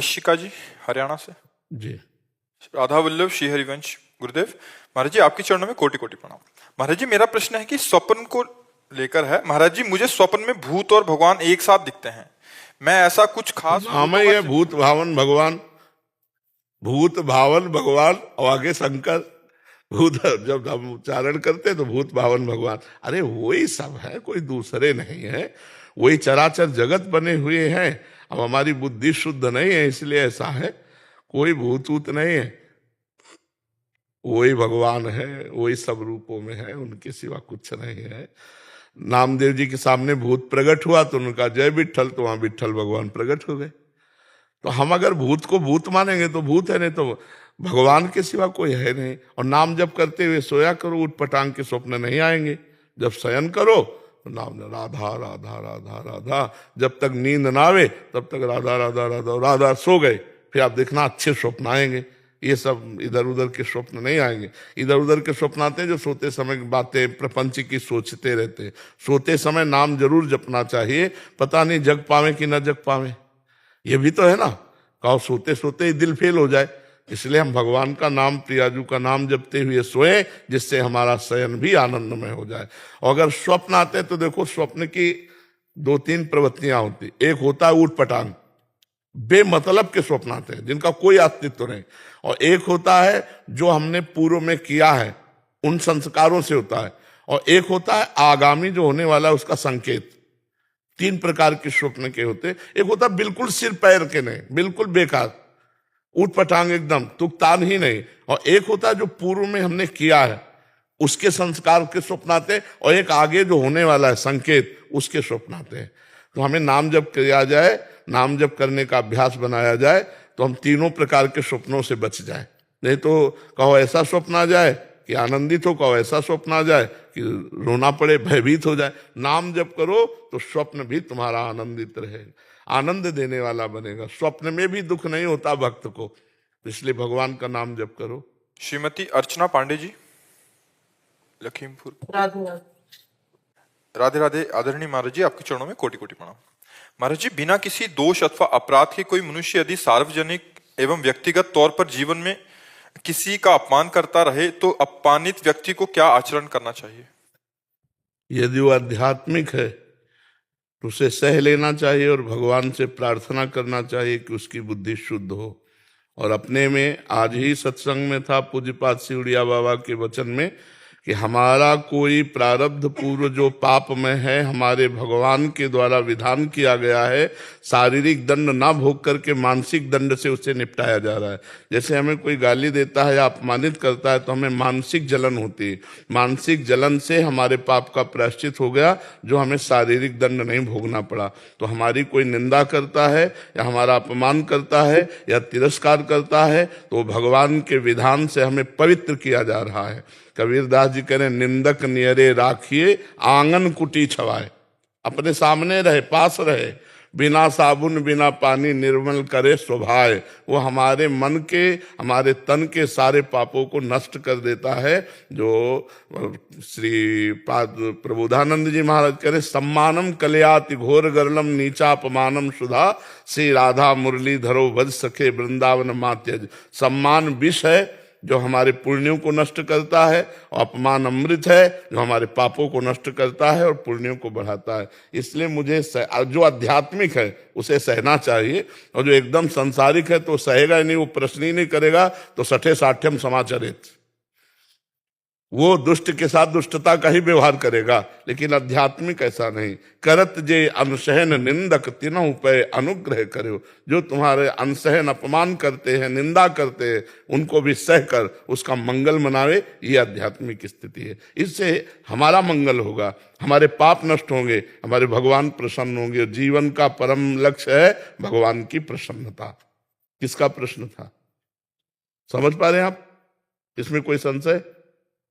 यशिका जी हरियाणा से। जी। राधा वल्लभ श्री हरिवंश गुरुदेव। महाराज जी आपके चरणों में कोटि कोटि प्रणाम। महाराज जी मेरा प्रश्न है कि स्वप्न को लेकर है। महाराज जी मुझे स्वप्न में भूत और भगवान एक साथ दिखते हैं। मैं ऐसा कुछ खास हमें ये भूत भावन भगवान, भूत भावन भगवान और आगे शंकर। भूत जब हम उच्चारण करते तो भूत भावन भगवान, अरे वही सब है, कोई दूसरे नहीं है। वही चराचर जगत बने हुए हैं। अब हमारी बुद्धि शुद्ध नहीं है इसलिए ऐसा है। कोई भूत ऊत नहीं है, वही भगवान है, वही सब रूपों में है, उनके सिवा कुछ नहीं है। नामदेव जी के सामने भूत प्रकट हुआ तो उनका जय विठ्ठल, तो वहां विठ्ठल भगवान प्रकट हो गए। तो हम अगर भूत को भूत मानेंगे तो भूत है, नहीं तो भगवान के सिवा कोई है नहीं। और नाम जब करते हुए सोया करो, उठ पटांग के स्वप्न नहीं आएंगे। जब शयन करो तो नाम राधा राधा राधा राधा, जब तक नींद ना आवे तब तक राधा राधा राधा राधा, सो गए फिर आप देखना अच्छे स्वप्न आएंगे। ये सब इधर उधर के स्वप्न नहीं आएंगे। इधर उधर के स्वप्न आते हैं जो सोते समय बातें प्रपंच की सोचते रहते हैं। सोते समय नाम जरूर जपना चाहिए, पता नहीं जग पावे कि न जग पावे, ये भी तो है ना। कहो सोते सोते ही दिल फेल हो जाए, इसलिए हम भगवान का नाम, प्रियाजू का नाम जपते हुए सोए, जिससे हमारा शयन भी आनंदमय हो जाए। और अगर स्वप्न आते तो देखो, स्वप्न की दो तीन प्रवृत्तियां होती। एक होता है ऊट पटांग, बेमतलब के स्वप्न आते हैं जिनका कोई अस्तित्व नहीं। और एक होता है जो हमने पूर्व में किया है उन संस्कारों से होता है। और एक होता है आगामी जो होने वाला है उसका संकेत। तीन प्रकार के स्वप्न के होते। एक होता है बिल्कुल सिर पैर के नहीं, बिल्कुल बेकार, ऊट पटांग एकदम, तुकतान ही नहीं। और एक होता है जो पूर्व में हमने किया है उसके संस्कार के स्वप्न आते हैं। और एक आगे जो होने वाला है संकेत, उसके स्वप्न आते हैं। तो हमें नाम जप किया जाए, नाम जप करने का अभ्यास बनाया जाए तो हम तीनों प्रकार के स्वप्नों से बच जाए। नहीं तो कहो ऐसा स्वप्न आ जाए कि आनंदित हो, कहो ऐसा स्वप्न आ जाए कि रोना पड़े, भयभीत हो जाए। नाम जप करो तो स्वप्न भी तुम्हारा आनंदित रहेगा, आनंद देने वाला बनेगा। स्वप्न में भी दुख नहीं होता भक्त को, इसलिए भगवान का नाम जप करो। श्रीमती अर्चना पांडे जी लखीमपुर। राधे राधे आदरणीय महाराज जी आपके चरणों में कोटि कोटि प्रणाम। महाराज जी बिना किसी दोष अथवा अपराध के कोई मनुष्य यदि सार्वजनिक एवं व्यक्तिगत तौर पर जीवन में किसी का अपमान करता रहे तो अपमानित व्यक्ति को क्या आचरण करना चाहिए? यदि वो आध्यात्मिक है तो उसे सह लेना चाहिए और भगवान से प्रार्थना करना चाहिए कि उसकी बुद्धि शुद्ध हो। और अपने में, आज ही सत्संग में था पूज्यपाद सिवड़िया बाबा के वचन में कि हमारा कोई प्रारब्ध पूर्व जो पाप में है, हमारे भगवान के द्वारा विधान किया गया है, शारीरिक दंड ना भोग करके मानसिक दंड से उससे निपटाया जा रहा है। जैसे हमें कोई गाली देता है या अपमानित करता है तो हमें मानसिक जलन होती है। मानसिक जलन से हमारे पाप का प्रायश्चित हो गया, जो हमें शारीरिक दंड नहीं भोगना पड़ा। तो हमारी कोई निंदा करता है या हमारा अपमान करता है या तिरस्कार करता है तो भगवान के विधान से हमें पवित्र किया जा रहा है। कबीरदास जी कह रहे निंदक नियरे राखिए आंगन कुटी छवाए। अपने सामने रहे, पास रहे, बिना साबुन बिना पानी निर्मल करे स्वभाव। वो हमारे मन के, हमारे तन के सारे पापों को नष्ट कर देता है। जो श्री पाद प्रबोधानंद जी महाराज कह रहे सम्मानम कलयाति घोर गरलम नीचा अपमानम सुधा, श्री राधा मुरली धरो भज सखे वृंदावन मात्यज। सम्मान विष है जो हमारे पुण्यों को नष्ट करता है, और अपमान अमृत है जो हमारे पापों को नष्ट करता है और पुण्यों को बढ़ाता है। इसलिए मुझे जो आध्यात्मिक है उसे सहना चाहिए, और जो एकदम सांसारिक है तो सहेगा ही नहीं, वो प्रश्न ही नहीं करेगा, तो सठे साठ्यम समाचरित, वो दुष्ट के साथ दुष्टता का ही व्यवहार करेगा। लेकिन आध्यात्मिक ऐसा नहीं। करत जे अनसहन निंदक तिनहु पे अनुग्रह करो। जो तुम्हारे अनसहन अपमान करते हैं, निंदा करते हैं, उनको भी सह कर उसका मंगल मनावे, ये आध्यात्मिक स्थिति है। इससे हमारा मंगल होगा, हमारे पाप नष्ट होंगे, हमारे भगवान प्रसन्न होंगे। जीवन का परम लक्ष्य है भगवान की प्रसन्नता। किसका प्रश्न था, समझ पा रहे हैं आप? इसमें कोई संशय?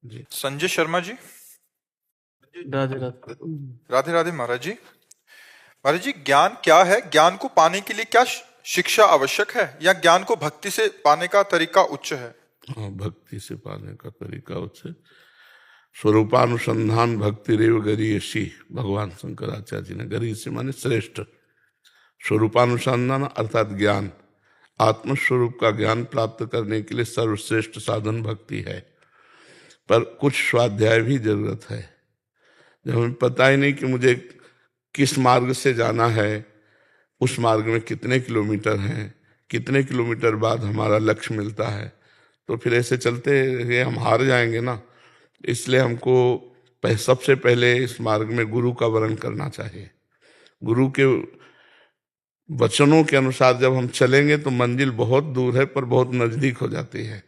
जी। संजय शर्मा जी राधे राधे। राधे राधे महाराज जी। महाराज जी ज्ञान क्या है? ज्ञान को पाने के लिए क्या शिक्षा आवश्यक है, या ज्ञान को भक्ति से पाने का तरीका उच्च है? हाँ, भक्ति से पाने का तरीका उच्च है। स्वरूपानुसंधान भक्ति रेव गरीयसी, भगवान शंकराचार्य जी ने, गरीय से माने श्रेष्ठ, स्वरूपानुसंधान अर्थात ज्ञान। आत्मस्वरूप का ज्ञान प्राप्त करने के लिए सर्वश्रेष्ठ साधन भक्ति है, पर कुछ स्वाध्याय भी जरूरत है। जब हमें पता ही नहीं कि मुझे किस मार्ग से जाना है, उस मार्ग में कितने किलोमीटर हैं, कितने किलोमीटर बाद हमारा लक्ष्य मिलता है, तो फिर ऐसे चलते हुए हम हार जाएंगे ना। इसलिए हमको सबसे पहले इस मार्ग में गुरु का वर्ण करना चाहिए। गुरु के वचनों के अनुसार जब हम चलेंगे तो मंजिल बहुत दूर है पर बहुत नजदीक हो जाती है।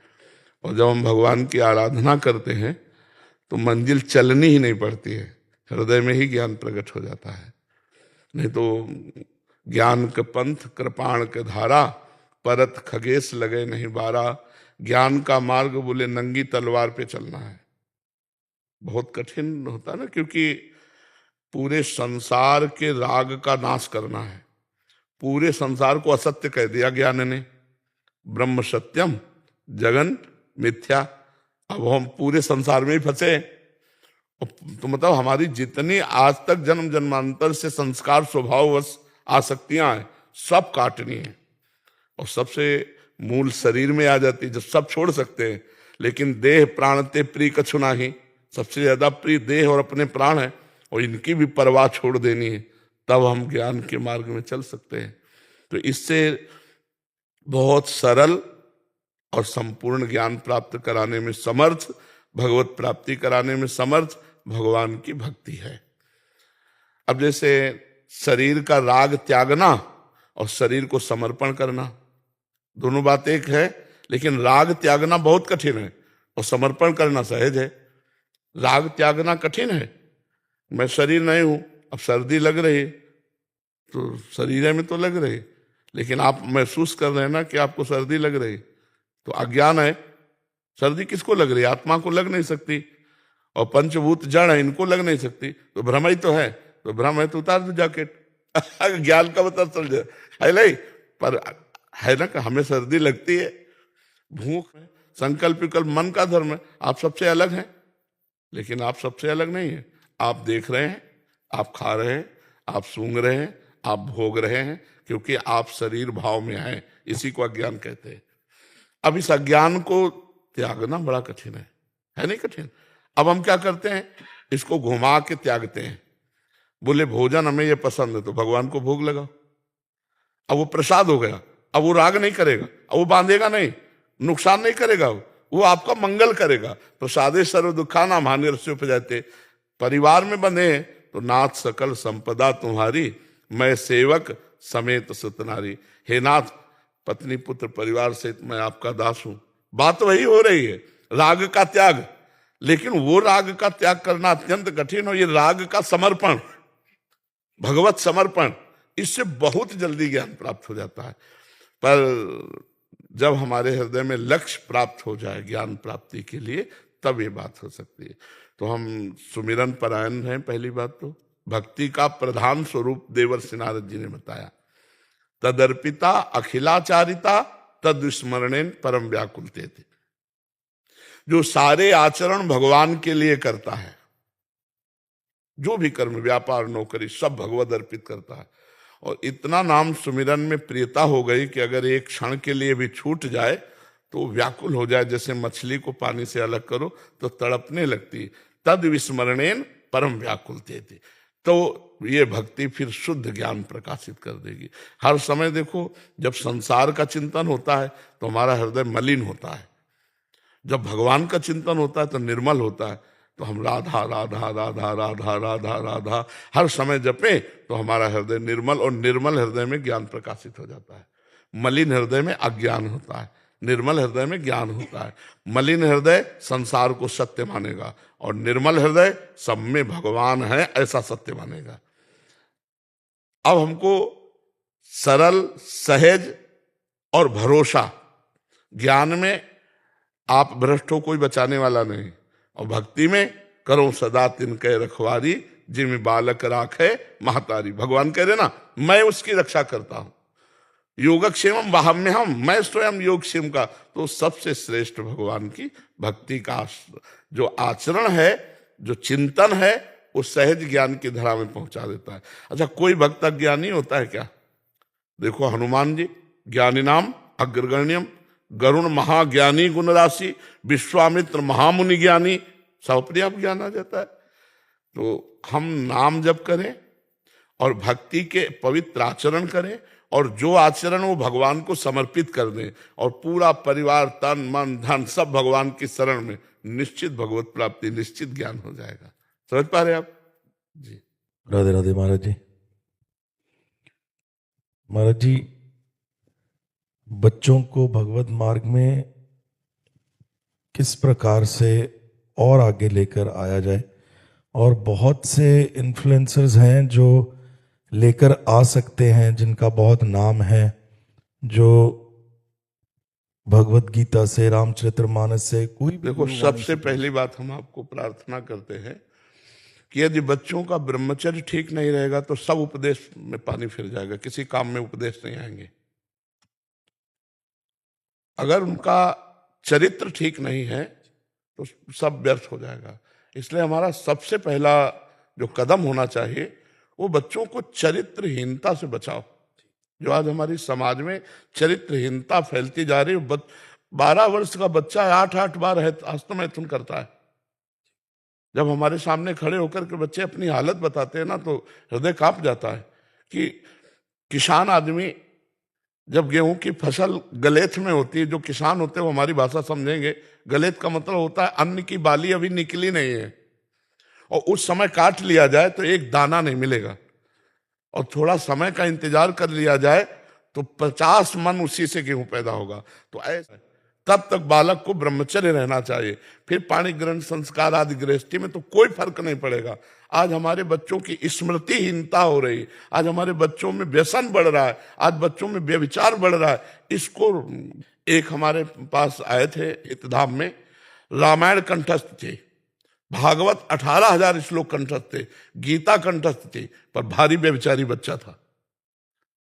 और जब हम भगवान की आराधना करते हैं तो मंजिल चलनी ही नहीं पड़ती है, हृदय में ही ज्ञान प्रकट हो जाता है। नहीं तो ज्ञान के पंथ कृपाण के धारा, परत खगेश लगे नहीं बारा। ज्ञान का मार्ग बोले नंगी तलवार पे चलना है, बहुत कठिन होता ना, क्योंकि पूरे संसार के राग का नाश करना है। पूरे संसार को असत्य कह दिया ज्ञान ने, ब्रह्म सत्यम जगन मिथ्या। अब हम पूरे संसार में ही फंसे। तो मतलब हमारी जितनी आज तक जन्म जन्मांतर से संस्कार स्वभाववश आसक्तियां हैं, सब काटनी है। और सबसे मूल शरीर में आ जाती है, जब सब छोड़ सकते हैं। लेकिन देह प्राण ते प्रिय कछु नाही, सबसे ज्यादा प्रिय देह और अपने प्राण है, और इनकी भी परवाह छोड़ देनी है, तब हम ज्ञान के मार्ग में चल सकते हैं। तो इससे बहुत सरल और संपूर्ण ज्ञान प्राप्त कराने में समर्थ, भगवत प्राप्ति कराने में समर्थ भगवान की भक्ति है। अब जैसे शरीर का राग त्यागना और शरीर को समर्पण करना, दोनों बात एक है, लेकिन राग त्यागना बहुत कठिन है और समर्पण करना सहज है। राग त्यागना कठिन है। मैं शरीर नहीं हूं, अब सर्दी लग रही है तो शरीर में तो लग रही, लेकिन आप महसूस कर रहे हैं ना कि आपको सर्दी लग रही, तो अज्ञान है। सर्दी किसको लग रही है? आत्मा को लग नहीं सकती। और पंचभूत जड़ है, इनको लग नहीं सकती, तो भ्रम ही तो है। तो भ्रम है तो उतार दो जैकेट ज्ञान का पता चल जाए, है नहीं? पर है ना कि हमें सर्दी लगती है, भूख है, संकल्प विकल्प मन का धर्म है। आप सबसे अलग हैं, लेकिन आप सबसे अलग नहीं है। आप देख रहे हैं, आप खा रहे हैं, आप सूंघ रहे हैं, आप भोग रहे हैं, क्योंकि आप शरीर भाव में हैं। इसी को अज्ञान कहते हैं। अब इस अज्ञान को त्यागना बड़ा कठिन है नहीं कठिन? अब हम क्या करते हैं, इसको घुमा के त्यागते हैं। बोले भोजन हमें ये पसंद है तो भगवान को भोग लगाओ, अब वो प्रसाद हो गया, अब वो राग नहीं करेगा, अब वो बांधेगा नहीं, नुकसान नहीं करेगा, वो आपका मंगल करेगा। प्रसादे सर्व दुखानाम हानिरस्य उपजाते। परिवार में बंधे हैं तो नाथ सकल संपदा तुम्हारी, मैं सेवक समेत सुतनारी। हे नाथ, पत्नी पुत्र परिवार से मैं आपका दास हूं। बात तो वही हो रही है, राग का त्याग। लेकिन वो राग का त्याग करना अत्यंत कठिन हो, ये राग का समर्पण, भगवत समर्पण, इससे बहुत जल्दी ज्ञान प्राप्त हो जाता है। पर जब हमारे हृदय में लक्ष्य प्राप्त हो जाए ज्ञान प्राप्ति के लिए, तब ये बात हो सकती है। तो हम सुमिरन परायण हैं। पहली बात तो भक्ति का प्रधान स्वरूप देवर्षि नारद जी ने बताया, तदर्पिता अखिलाचारिता तद स्मरणेन परम व्याकुलते थे। जो सारे आचरण भगवान के लिए करता है, जो भी कर्म, व्यापार, नौकरी, सब भगवत अर्पित करता है। और इतना नाम सुमिरन में प्रियता हो गई कि अगर एक क्षण के लिए भी छूट जाए तो व्याकुल हो जाए। जैसे मछली को पानी से अलग करो तो तड़पने लगती, तद विस्मरणेन परम व्याकुलते थे। तो ये भक्ति फिर शुद्ध ज्ञान प्रकाशित कर देगी। हर समय देखो, जब संसार का चिंतन होता है तो हमारा हृदय मलिन होता है, जब भगवान का चिंतन होता है तो निर्मल होता है। तो हम राधा राधा राधा राधा राधा राधा हर समय जपे तो हमारा हृदय निर्मल, और निर्मल हृदय में ज्ञान प्रकाशित हो जाता है। मलिन हृदय में अज्ञान होता है, निर्मल हृदय में ज्ञान होता है। मलिन हृदय संसार को सत्य मानेगा, और निर्मल हृदय सब में भगवान है ऐसा सत्य मानेगा। अब हमको सरल, सहज और भरोसा, ज्ञान में आप भ्रष्ट हो, कोई बचाने वाला नहीं। और भक्ति में करो सदा तिनके रखवारी, जिनमें बालक राखे महतारी। भगवान कह रहे ना, मैं उसकी रक्षा करता हूं। योगक्षेमम वाहम्यहम, मैं स्वयं योगक्षेम का। तो सबसे श्रेष्ठ भगवान की भक्ति का जो आचरण है, जो चिंतन है, वो सहज ज्ञान की धरा में पहुंचा देता है। अच्छा, कोई भक्त अज्ञानी होता है क्या? देखो हनुमान जी, ज्ञानी नाम अग्रगण्यम, गरुण महाज्ञानी गुण राशि, विश्वामित्र महामुनि ज्ञानी, सब अपने आप ज्ञान आ जाता है। तो हम नाम जप करें और भक्ति के पवित्र आचरण करें, और जो आचरण वो भगवान को समर्पित कर दें, और पूरा परिवार तन मन धन सब भगवान की शरण में, निश्चित भगवत प्राप्ति, निश्चित ज्ञान हो जाएगा। समझ पा रहे आप जी? राधे राधे महाराज जी। महाराज जी, बच्चों को भगवत मार्ग में किस प्रकार से और आगे लेकर आया जाए? और बहुत से इन्फ्लुएंसर्स हैं जो लेकर आ सकते हैं, जिनका बहुत नाम है, जो भगवत गीता से, रामचरितमानस से, कोई भी देखो, सबसे पहली बात हम आपको प्रार्थना करते हैं कि यदि बच्चों का ब्रह्मचर्य ठीक नहीं रहेगा तो सब उपदेश में पानी फिर जाएगा, किसी काम में उपदेश नहीं आएंगे। अगर उनका चरित्र ठीक नहीं है तो सब व्यर्थ हो जाएगा। इसलिए हमारा सबसे पहला जो कदम होना चाहिए वो बच्चों को चरित्रहीनता से बचाओ। जो आज हमारी समाज में चरित्रहीनता फैलती जा रही है, 12 वर्ष का बच्चा 8 बार हस्तमैथुन करता है। जब हमारे सामने खड़े होकर के बच्चे अपनी हालत बताते हैं ना, तो हृदय कांप जाता है कि किसान आदमी जब गेहूं की फसल गलेथ में होती है, जो किसान होते हैं वो हमारी भाषा समझेंगे, गलेथ का मतलब होता है अन्न की बाली अभी निकली नहीं है, और उस समय काट लिया जाए तो एक दाना नहीं मिलेगा, और थोड़ा समय का इंतजार कर लिया जाए तो 50 मन उसी से गेहूं पैदा होगा। तो ऐसा तब तक बालक को ब्रह्मचर्य रहना चाहिए। फिर पाणी ग्रहण संस्कार आदि गृहस्थी में तो कोई फर्क नहीं पड़ेगा। आज हमारे बच्चों की स्मृतिहीनता हो रही, आज हमारे बच्चों में व्यसन बढ़ रहा है, आज बच्चों में व्यभिचार बढ़ रहा है। इसको एक हमारे पास आए थे हितधाम में, रामायण कंठस्थ थे, भागवत 18,000 श्लोक कंठस्थ थे, गीता कंठस्थ थी, पर भारी व्यभिचारी बच्चा था।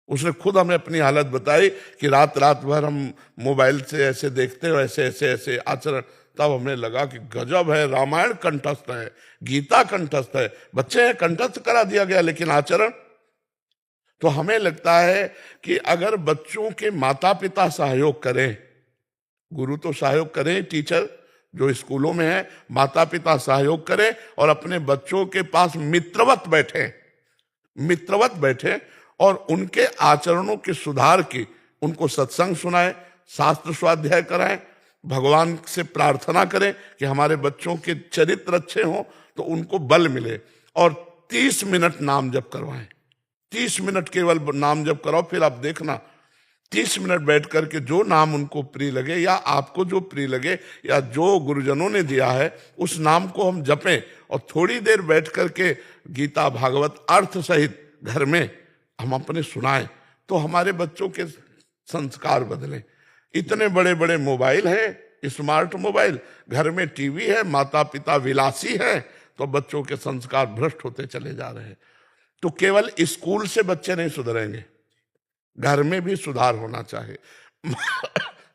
उसने खुद हमें अपनी हालत बताई कि रात रात भर हम मोबाइल से ऐसे देखते हो, ऐसे ऐसे ऐसे आचरण। तब हमें लगा कि गजब है, रामायण कंठस्थ है, गीता कंठस्थ है, बच्चे हैं, कंठस्थ करा दिया गया, लेकिन आचरण। तो हमें लगता है कि अगर बच्चों के माता पिता सहयोग करें, गुरु तो सहयोग करें, टीचर जो स्कूलों में है, माता पिता सहयोग करें और अपने बच्चों के पास मित्रवत बैठे और उनके आचरणों के सुधार की उनको सत्संग सुनाएं, शास्त्र स्वाध्याय कराएं, भगवान से प्रार्थना करें कि हमारे बच्चों के चरित्र अच्छे हों तो उनको बल मिले। और 30 मिनट नाम जप करवाएं, 30 मिनट केवल नाम जप कराओ। फिर आप देखना 30 मिनट बैठ करके जो नाम उनको प्रिय लगे या आपको जो प्रिय लगे या जो गुरुजनों ने दिया है उस नाम को हम जपें, और थोड़ी देर बैठ करके गीता भागवत अर्थ सहित घर में हम अपने सुनाएं, तो हमारे बच्चों के संस्कार बदलें। इतने बड़े बड़े मोबाइल हैं, स्मार्ट मोबाइल, घर में टीवी है, माता पिता विलासी हैं, तो बच्चों के संस्कार भ्रष्ट होते चले जा रहे हैं। तो केवल स्कूल से बच्चे नहीं सुधरेंगे, घर में भी सुधार होना चाहिए।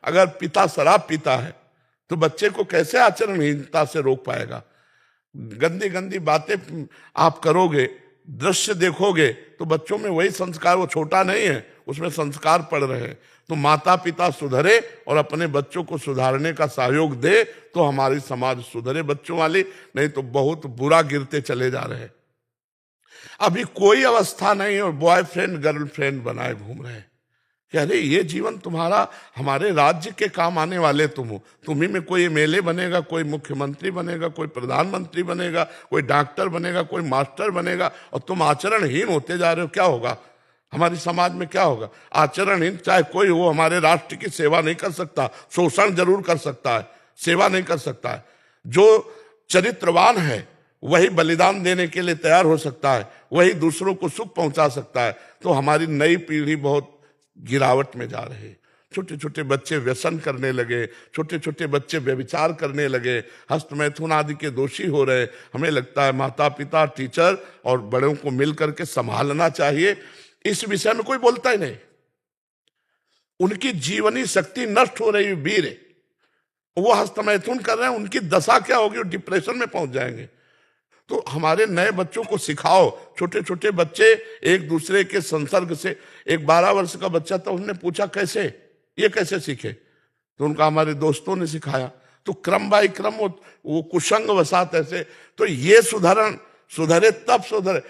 अगर पिता शराब पीता है तो बच्चे को कैसे आचरणहीनता से रोक पाएगा? गंदी गंदी बातें आप करोगे, दृश्य देखोगे, तो बच्चों में वही संस्कार, वो छोटा नहीं है, उसमें संस्कार पड़ रहे हैं। तो माता पिता सुधरे और अपने बच्चों को सुधारने का सहयोग दे तो हमारी समाज सुधरे बच्चों वाली, नहीं तो बहुत बुरा गिरते चले जा रहे हैं। अभी कोई अवस्था नहीं और बॉयफ्रेंड गर्लफ्रेंड बनाए घूम रहे हैं कि अरे ये जीवन तुम्हारा, हमारे राज्य के काम आने वाले तुम हो, तुम्ही में कोई एमएलए बनेगा, कोई मुख्यमंत्री बनेगा, कोई प्रधानमंत्री बनेगा, कोई डॉक्टर बनेगा, कोई मास्टर बनेगा, और तुम आचरणहीन होते जा रहे हो। क्या होगा हमारी समाज में? क्या होगा? आचरणहीन चाहे कोई हो, हमारे राष्ट्र की सेवा नहीं कर सकता, शोषण जरूर कर सकता है, सेवा नहीं कर सकता है। जो चरित्रवान है वही बलिदान देने के लिए तैयार हो सकता है, वही दूसरों को सुख पहुंचा सकता है। तो हमारी नई पीढ़ी बहुत गिरावट में जा रही है। छोटे छोटे बच्चे व्यसन करने लगे, छोटे छोटे बच्चे व्यभिचार करने लगे, हस्तमैथुन आदि के दोषी हो रहे। हमें लगता है माता पिता, टीचर और बड़ों को मिल करके संभालना चाहिए। इस विषय में कोई बोलता ही नहीं। उनकी जीवनी शक्ति नष्ट हो रही है, वीर है, वो हस्तमैथुन कर रहे हैं, उनकी दशा क्या होगी? वो डिप्रेशन में पहुंच जाएंगे। तो हमारे नए बच्चों को सिखाओ। छोटे छोटे बच्चे एक दूसरे के संसर्ग से, एक 12 वर्ष का बच्चा था, उसने पूछा कैसे, ये कैसे सीखे? तो उनका हमारे दोस्तों ने सिखाया। तो क्रम बाई क्रम वो कुसंग वसात ऐसे। तो ये सुधरे तब सुधरे।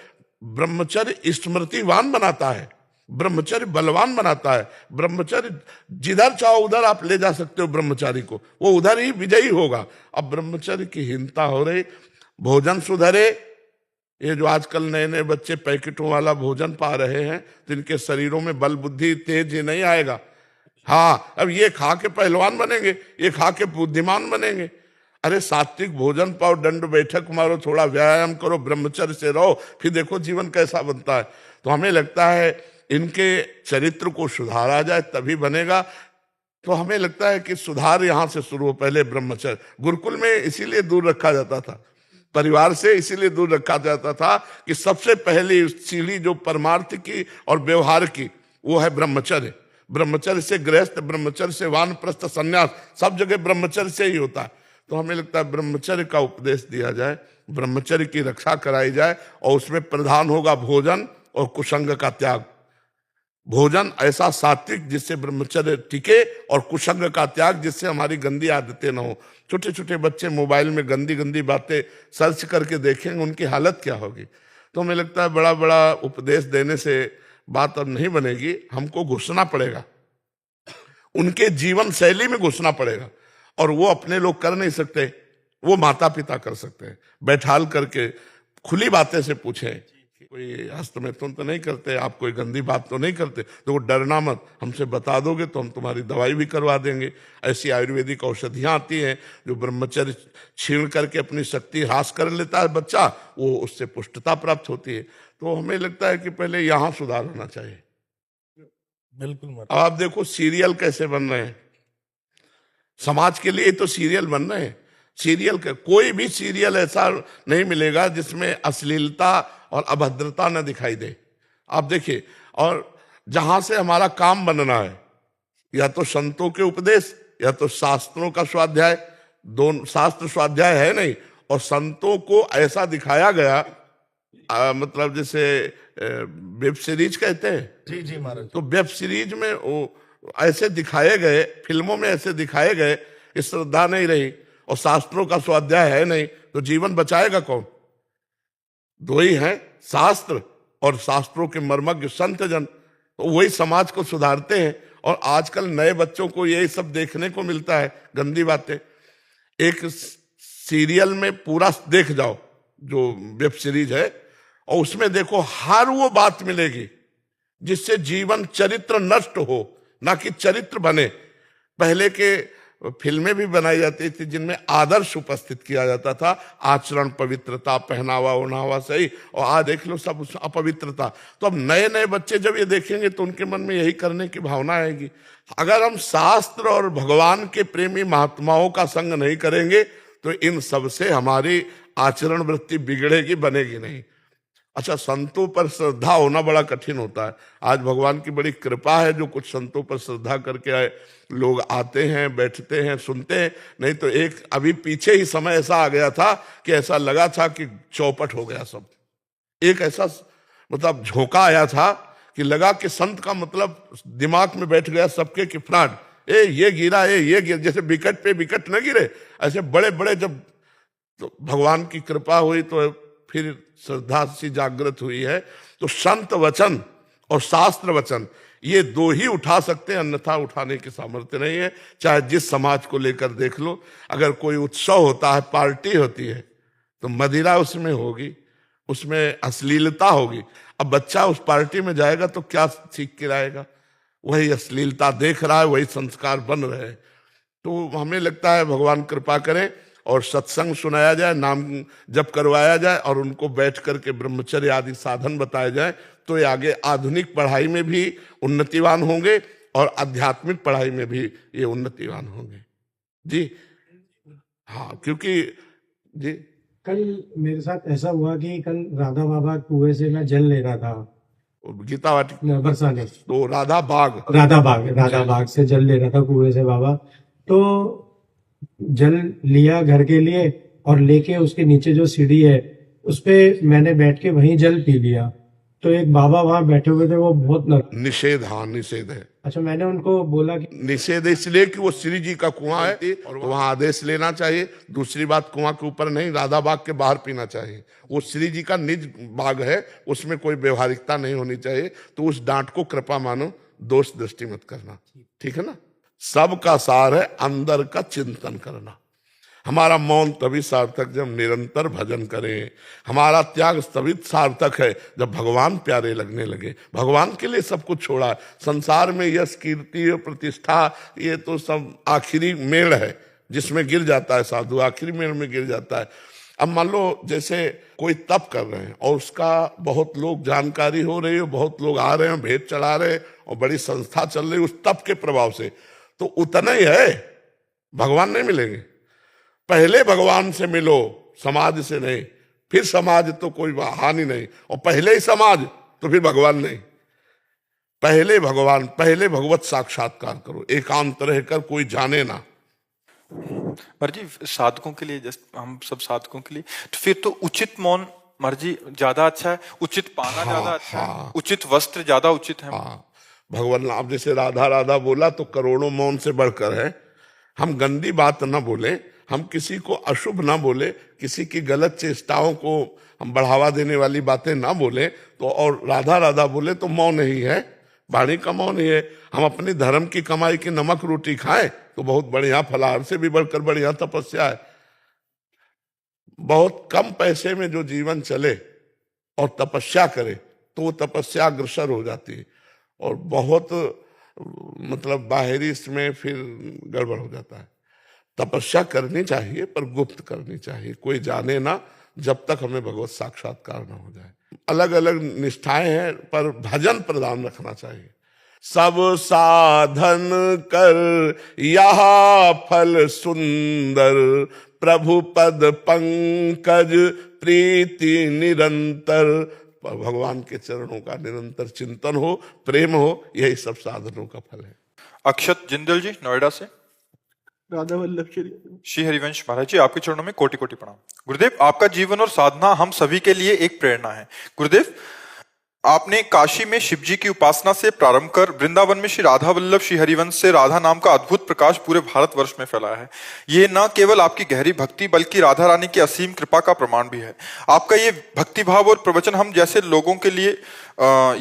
ब्रह्मचर्य स्मृतिवान बनाता है, ब्रह्मचर्य बलवान बनाता है। ब्रह्मचर्य जिधर चाहो उधर आप ले जा सकते हो ब्रह्मचारी को, वो उधर ही विजयी होगा। अब ब्रह्मचर्य की हीनता हो रही, भोजन सुधरे। ये जो आजकल नए नए बच्चे पैकेटों वाला भोजन पा रहे हैं, तो इनके शरीरों में बल बुद्धि तेज ही नहीं आएगा। हाँ, अब ये खा के पहलवान बनेंगे, ये खा के बुद्धिमान बनेंगे। अरे सात्विक भोजन पाओ, दंड बैठक मारो, थोड़ा व्यायाम करो, ब्रह्मचर्य से रहो, फिर देखो जीवन कैसा बनता है। तो हमें लगता है इनके चरित्र को सुधारा जाए तभी बनेगा। तो हमें लगता है कि सुधार यहां से शुरू हो। पहले ब्रह्मचर्य गुरुकुल में इसीलिए दूर रखा जाता था, परिवार से इसीलिए दूर रखा जाता था कि सबसे पहली सीढ़ी जो परमार्थ की और व्यवहार की, वो है ब्रह्मचर्य। ब्रह्मचर्य से गृहस्थ, ब्रह्मचर्य से वानप्रस्थ, संन्यास, सब जगह ब्रह्मचर्य से ही होता है। तो हमें लगता है ब्रह्मचर्य का उपदेश दिया जाए, ब्रह्मचर्य की रक्षा कराई जाए, और उसमें प्रधान होगा भोजन और कुसंग का त्याग। भोजन ऐसा सात्विक जिससे ब्रह्मचर्य टिके, और कुसंग का त्याग जिससे हमारी गंदी आदतें न हो। छोटे छोटे बच्चे मोबाइल में गंदी गंदी बातें सर्च करके देखेंगे, उनकी हालत क्या होगी। तो हमें लगता है बड़ा बड़ा उपदेश देने से बात अब नहीं बनेगी, हमको घुसना पड़ेगा, उनके जीवन शैली में घुसना पड़ेगा। और वो अपने लोग कर नहीं सकते, वो माता पिता कर सकते हैं। बैठाल करके खुली बातें से पूछें, कोई हस्तमैथुन तो नहीं करते, आप कोई गंदी बात तो नहीं करते, तो वो डरना मत, हमसे बता दोगे तो हम तुम्हारी दवाई भी करवा देंगे। ऐसी आयुर्वेदिक औषधियां आती हैं जो ब्रह्मचर्य छीण करके अपनी शक्ति ह्रास कर लेता है बच्चा, वो उससे पुष्टता प्राप्त होती है। तो हमें लगता है कि पहले यहाँ सुधार होना चाहिए। बिल्कुल अब आप देखो सीरियल कैसे बन रहे हैं, समाज के लिए तो सीरियल बन रहे हैं। सीरियल का कोई भी सीरियल ऐसा नहीं मिलेगा जिसमें अश्लीलता और अभद्रता न दिखाई दे। आप देखिए, और जहां से हमारा काम बनना है, या तो संतों के उपदेश या तो शास्त्रों का स्वाध्याय। दोनों शास्त्र स्वाध्याय है नहीं, और संतों को ऐसा दिखाया गया, मतलब जैसे वेब सीरीज कहते हैं। जी जी महाराज। तो वेब सीरीज में वो ऐसे दिखाए गए, फिल्मों में ऐसे दिखाए गए कि श्रद्धा नहीं रही, और शास्त्रों का स्वाध्याय है नहीं, तो जीवन बचाएगा कौन? दो ही हैं, शास्त्र और शास्त्रों के मर्मज्ञ संत जन। तो वही समाज को सुधारते हैं। और आजकल नए बच्चों को यही सब देखने को मिलता है, गंदी बातें। एक सीरियल में पूरा देख जाओ जो वेब सीरीज है, और उसमें देखो हर वो बात मिलेगी जिससे जीवन चरित्र नष्ट हो, ना कि चरित्र बने। पहले के फिल्में भी बनाई जाती थी जिनमें आदर्श उपस्थित किया जाता था, आचरण, पवित्रता, पहनावा ओढ़ावा सही, और आज देख लो सब अपवित्रता। तो अब नए नए बच्चे जब ये देखेंगे तो उनके मन में यही करने की भावना आएगी। अगर हम शास्त्र और भगवान के प्रेमी महात्माओं का संग नहीं करेंगे तो इन सब से हमारी आचरण वृत्ति बिगड़ेगी, बनेगी नहीं। अच्छा, संतों पर श्रद्धा होना बड़ा कठिन होता है। आज भगवान की बड़ी कृपा है, जो कुछ संतों पर श्रद्धा करके आए लोग आते हैं, बैठते हैं, सुनते हैं। नहीं तो एक अभी पीछे ही समय ऐसा आ गया था कि ऐसा लगा था कि चौपट हो गया सब। एक ऐसा मतलब झोंका आया था कि लगा कि संत का मतलब दिमाग में बैठ गया सबके कि फ्रॉड, ये गिरा, ये गिरा, जैसे विकेट पे विकेट न गिरे, ऐसे बड़े बड़े। जब तो भगवान की कृपा हुई तो फिर श्रद्धा सी जागृत हुई है। तो संत वचन और शास्त्र वचन, ये दो ही उठा सकते हैं, अन्यथा उठाने की सामर्थ्य नहीं है। चाहे जिस समाज को लेकर देख लो, अगर कोई उत्सव होता है, पार्टी होती है, तो मदिरा उसमें होगी, उसमें अश्लीलता होगी। अब बच्चा उस पार्टी में जाएगा तो क्या सीख के लाएगा? वही अश्लीलता देख रहा है, वही संस्कार बन रहे हैं। तो हमें लगता है भगवान कृपा करें और सत्संग सुनाया जाए, नाम जप करवाया जाए, और उनको बैठ करके ब्रह्मचर्य आदि साधन बताए जाए, तो ये आगे आधुनिक पढ़ाई में भी उन्नतिवान होंगे और आध्यात्मिक पढ़ाई में भी ये उन्नतिवान होंगे। जी हाँ, क्योंकि जी कल मेरे साथ ऐसा हुआ कि कल राधा बाबा कुएं से मैं जल ले रहा था, गीता वाटिका बरसाने, तो राधा बाग से जल ले रहा था कुएं से बाबा। तो जल लिया घर के लिए, और लेके उसके नीचे जो सीढ़ी है उस पे मैंने बैठ के वहीं जल पी लिया। तो एक बाबा वहां बैठे हुए थे, वो बहुत निषेध, हाँ निषेध है। अच्छा, मैंने उनको बोला कि निषेध इसलिए कि वो श्री जी का कुआं है और वहां आदेश लेना चाहिए। दूसरी बात, कुआं के ऊपर नहीं, राधा बाग के बाहर पीना चाहिए। वो श्री जी का निज बाग है, उसमें कोई व्यवहारिकता नहीं होनी चाहिए। तो उस डांट को कृपा मानो, दोष दृष्टि मत करना, ठीक है ना। सबका सार है अंदर का चिंतन करना। हमारा मौन तभी सार्थक जब निरंतर भजन करें। हमारा त्याग तभी सार्थक है जब भगवान प्यारे लगने लगे। भगवान के लिए सब कुछ छोड़ा। संसार में यश, कीर्ति और प्रतिष्ठा, ये तो सब आखिरी मेड़ है जिसमें गिर जाता है साधु, आखिरी मेड़ में गिर जाता है। अब मान लो जैसे कोई तप कर रहे हैं और उसका बहुत लोग जानकारी हो रही है, बहुत लोग आ रहे हैं, भेंट चढ़ा रहे हैं और बड़ी संस्था चल रही है उस तप के प्रभाव से, तो उतना ही है, भगवान नहीं मिलेंगे। पहले भगवान से मिलो, समाज से नहीं। फिर समाज तो कोई हानि नहीं, और पहले ही समाज तो फिर भगवान नहीं। पहले भगवान, पहले भगवत साक्षात्कार करो, एकांत रहकर, कोई जाने ना। मर्जी साधकों के लिए, जैसे हम सब साधकों के लिए, तो फिर तो उचित मौन मर्जी ज्यादा अच्छा है, उचित पाना ज्यादा अच्छा है, उचित वस्त्र ज्यादा उचित है। हाँ, भगवान नाम जैसे राधा राधा बोला तो करोड़ों मौन से बढ़कर है। हम गंदी बात ना बोले, हम किसी को अशुभ ना बोले, किसी की गलत चेष्टाओं को हम बढ़ावा देने वाली बातें ना बोले, तो और राधा राधा बोले तो मौन ही है, वाणी का मौन ही है। हम अपनी धर्म की कमाई की नमक रोटी खाएं तो बहुत बढ़िया, फलाहार से भी बढ़कर बढ़िया तपस्या है। बहुत कम पैसे में जो जीवन चले और तपस्या करे तो वो तपस्या अग्रसर हो जाती है, और बहुत मतलब बाहरी इसमें फिर गड़बड़ हो जाता है। तपस्या करनी चाहिए पर गुप्त करनी चाहिए, कोई जाने ना, जब तक हमें भगवत साक्षात्कार ना हो जाए। अलग अलग निष्ठाएं हैं पर भजन प्रदान रखना चाहिए। सब साधन कर यह फल सुंदर, प्रभु पद पंकज प्रीति निरंतर। भगवान के चरणों का निरंतर चिंतन हो, प्रेम हो, यही सब साधनों का फल है। अक्षत जिंदल जी नोएडा से। राधा वल्लभ श्री हरिवंश महाराज जी, आपके चरणों में कोटि कोटि प्रणाम। गुरुदेव, आपका जीवन और साधना हम सभी के लिए एक प्रेरणा है। गुरुदेव, आपने काशी में शिव जी की उपासना से प्रारंभ कर वृंदावन में श्री राधा वल्लभ श्री हरिवंश से राधा नाम का अद्भुत प्रकाश पूरे भारतवर्ष में फैलाया है। ये न केवल आपकी गहरी भक्ति बल्कि राधा रानी की असीम कृपा का प्रमाण भी है। आपका ये भक्ति भाव और प्रवचन हम जैसे लोगों के लिए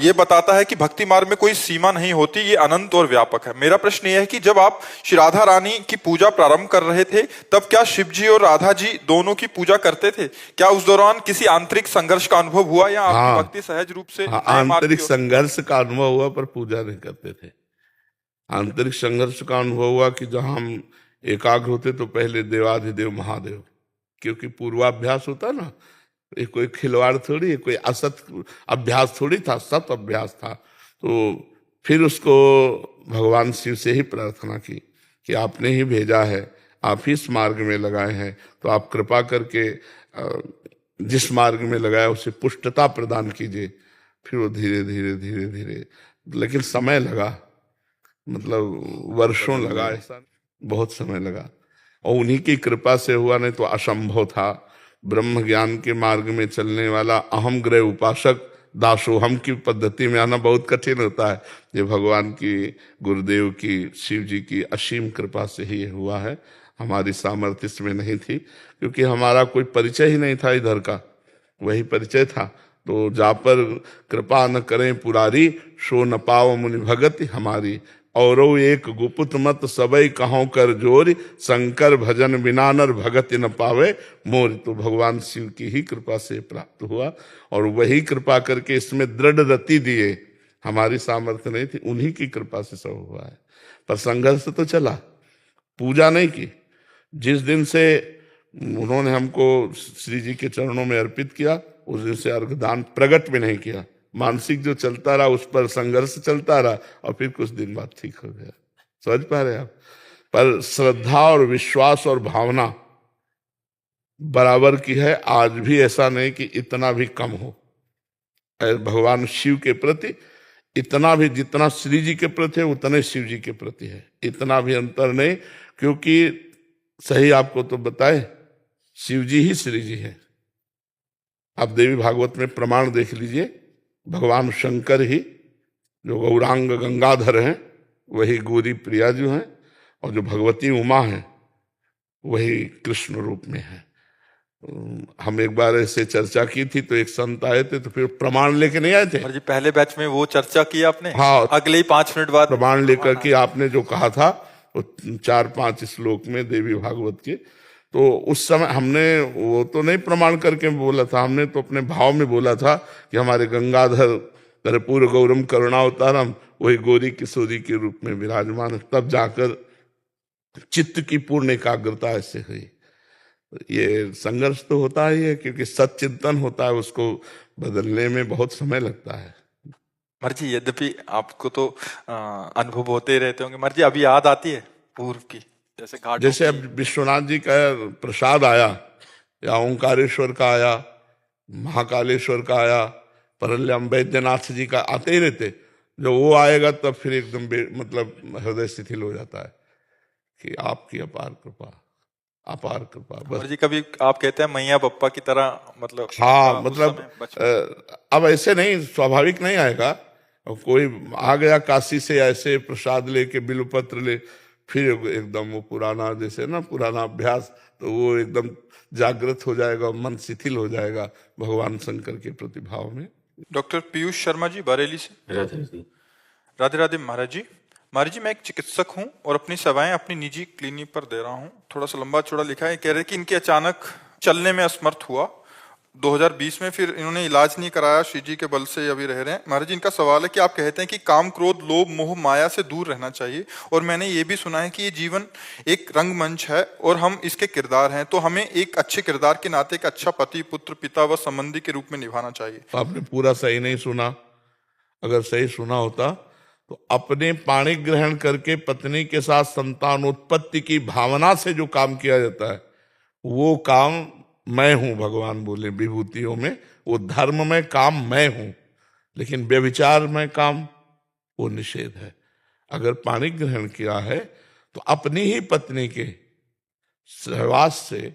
ये बताता है कि भक्ति मार्ग में कोई सीमा नहीं होती, ये अनंत और व्यापक है। मेरा प्रश्न यह है कि जब आप श्री राधा रानी की पूजा प्रारंभ कर रहे थे तब क्या शिव जी और राधा जी दोनों की पूजा करते थे? क्या उस दौरान किसी आंतरिक संघर्ष का अनुभव हुआ या आपकी भक्ति सहज रूप से आंतरिक संघर्ष का अनुभव हुआ पर पूजा नहीं करते थे। आंतरिक संघर्ष का अनुभव हुआ कि जहां हम एकाग्र होते तो पहले देवाधिदेव महादेव, क्योंकि पूर्वाभ्यास होता ना, ये कोई खिलवाड़ थोड़ी, ये कोई असत अभ्यास थोड़ी था, सत अभ्यास था। तो फिर उसको भगवान शिव से ही प्रार्थना की कि आपने ही भेजा है, आप ही इस मार्ग में लगाए हैं, तो आप कृपा करके जिस मार्ग में लगाया उसे पुष्टता प्रदान कीजिए। फिर वो धीरे धीरे धीरे धीरे, लेकिन समय लगा, मतलब वर्षों लगा, ऐसा बहुत समय लगा, और उन्हीं की कृपा से हुआ, नहीं तो असंभव था। ब्रह्म ज्ञान के मार्ग में चलने वाला अहम ग्रह उपासक दासोहम की पद्धति में आना बहुत कठिन होता है। ये भगवान की, गुरुदेव की, शिव जी की असीम कृपा से ही हुआ है। हमारी सामर्थ्य इसमें नहीं थी, क्योंकि हमारा कोई परिचय ही नहीं था इधर का, वही परिचय था। तो जा पर कृपा न करें पुरारी, सो न पाओ मुनि भगति हमारी। औरो एक गुप्त मत सबई कहों कर जोरी, शंकर भजन बिना नर भगति न पावे मोर। तो भगवान शिव की ही कृपा से प्राप्त हुआ, और वही कृपा करके इसमें दृढ़ रति दिए। हमारी सामर्थ्य नहीं थी, उन्हीं की कृपा से सब हुआ है। पर संघर्ष तो चला, पूजा नहीं की। जिस दिन से उन्होंने हमको श्री जी के चरणों में अर्पित किया, उस दिन से अर्घदान प्रगट में नहीं किया। मानसिक जो चलता रहा उस पर संघर्ष चलता रहा, और फिर कुछ दिन बाद ठीक हो गया। समझ पा रहे आप? पर श्रद्धा और विश्वास और भावना बराबर की है। आज भी ऐसा नहीं कि इतना भी कम हो भगवान शिव के प्रति। इतना भी जितना श्री जी के प्रति है उतने शिव जी के प्रति है, इतना भी अंतर नहीं। क्योंकि सही आपको तो बताए, शिव जी ही श्री जी है। आप देवी भागवत में प्रमाण देख लीजिए, भगवान शंकर ही जो गौरांग गंगाधर हैं वही गौरी प्रिया जो हैं, और जो भगवती उमा हैं वही कृष्ण रूप में है। हम एक बार ऐसे चर्चा की थी तो एक संत आए थे तो फिर प्रमाण लेके नहीं आए थे। जी पहले बैच में वो चर्चा की आपने, हाँ, अगले ही 5 मिनट बाद प्रमाण लेकर के आपने जो कहा था वो 4-5 श्लोक में देवी भागवत के, तो उस समय हमने वो तो नहीं प्रमाण करके बोला था, हमने तो अपने भाव में बोला था कि हमारे गंगाधर कर्पूर गौरम करुणावतारम वही गौरी किशोरी के रूप में विराजमान है। तब जाकर चित्त की पूर्ण एकाग्रता ऐसे हुई। ये संघर्ष तो होता ही है, क्योंकि सच्चिंतन होता है, उसको बदलने में बहुत समय लगता है। महाराज जी यद्यपि आपको तो अनुभव होते ही रहते होंगे, महाराज जी अभी याद आती है पूर्व की, जैसे घाट, जैसे अब विश्वनाथ जी का प्रसाद आया या ओंकारेश्वर का आया, महाकालेश्वर का आया, परल्यम वैद्यनाथ जी का आते ही रहते। जब वो आएगा तब फिर एकदम मतलब हृदय शिथिल हो जाता है कि आपकी अपार कृपा, अपार कृपा बस। जी कभी आप कहते हैं मैया पप्पा की तरह, मतलब हाँ, मतलब अब ऐसे नहीं, स्वाभाविक नहीं आएगा। कोई आ गया काशी से ऐसे प्रसाद लेके बिल्वपत्र ले, फिर एकदम वो पुराना, जैसे ना पुराना अभ्यास, तो वो एकदम जागृत हो जाएगा, मन शिथिल हो जाएगा भगवान शंकर के प्रतिभाव में। डॉक्टर पीयूष शर्मा जी बरेली से। राधे राधे महाराज जी। महाराज जी मैं एक चिकित्सक हूं और अपनी सेवाएं अपनी निजी क्लिनिक पर दे रहा हूं। थोड़ा सा लंबा चौड़ा लिखा है, कह रहे कि इनके अचानक चलने में असमर्थ हुआ 2020 में, फिर इन्होंने इलाज नहीं कराया, श्री जी के बल से अभी रह रहे हैं। महाराज जी इनका सवाल है कि आप कहते हैं कि काम क्रोध लोभ मोह माया से दूर रहना चाहिए, और मैंने ये भी सुना है कि ये जीवन एक रंगमंच है और हम इसके किरदार हैं, तो हमें एक अच्छे किरदार के नाते एक अच्छा पति पुत्र पिता व संबंधी के रूप में निभाना चाहिए। आपने पूरा सही नहीं सुना। अगर सही सुना होता तो अपने पाणी ग्रहण करके पत्नी के साथ संतानोत्पत्ति की भावना से जो काम किया जाता है वो काम मैं हूं, भगवान बोले विभूतियों में, वो धर्म में काम मैं हूं, लेकिन व्यभिचार में काम वो निषेध है। अगर पाणी ग्रहण किया है तो अपनी ही पत्नी के सहवास से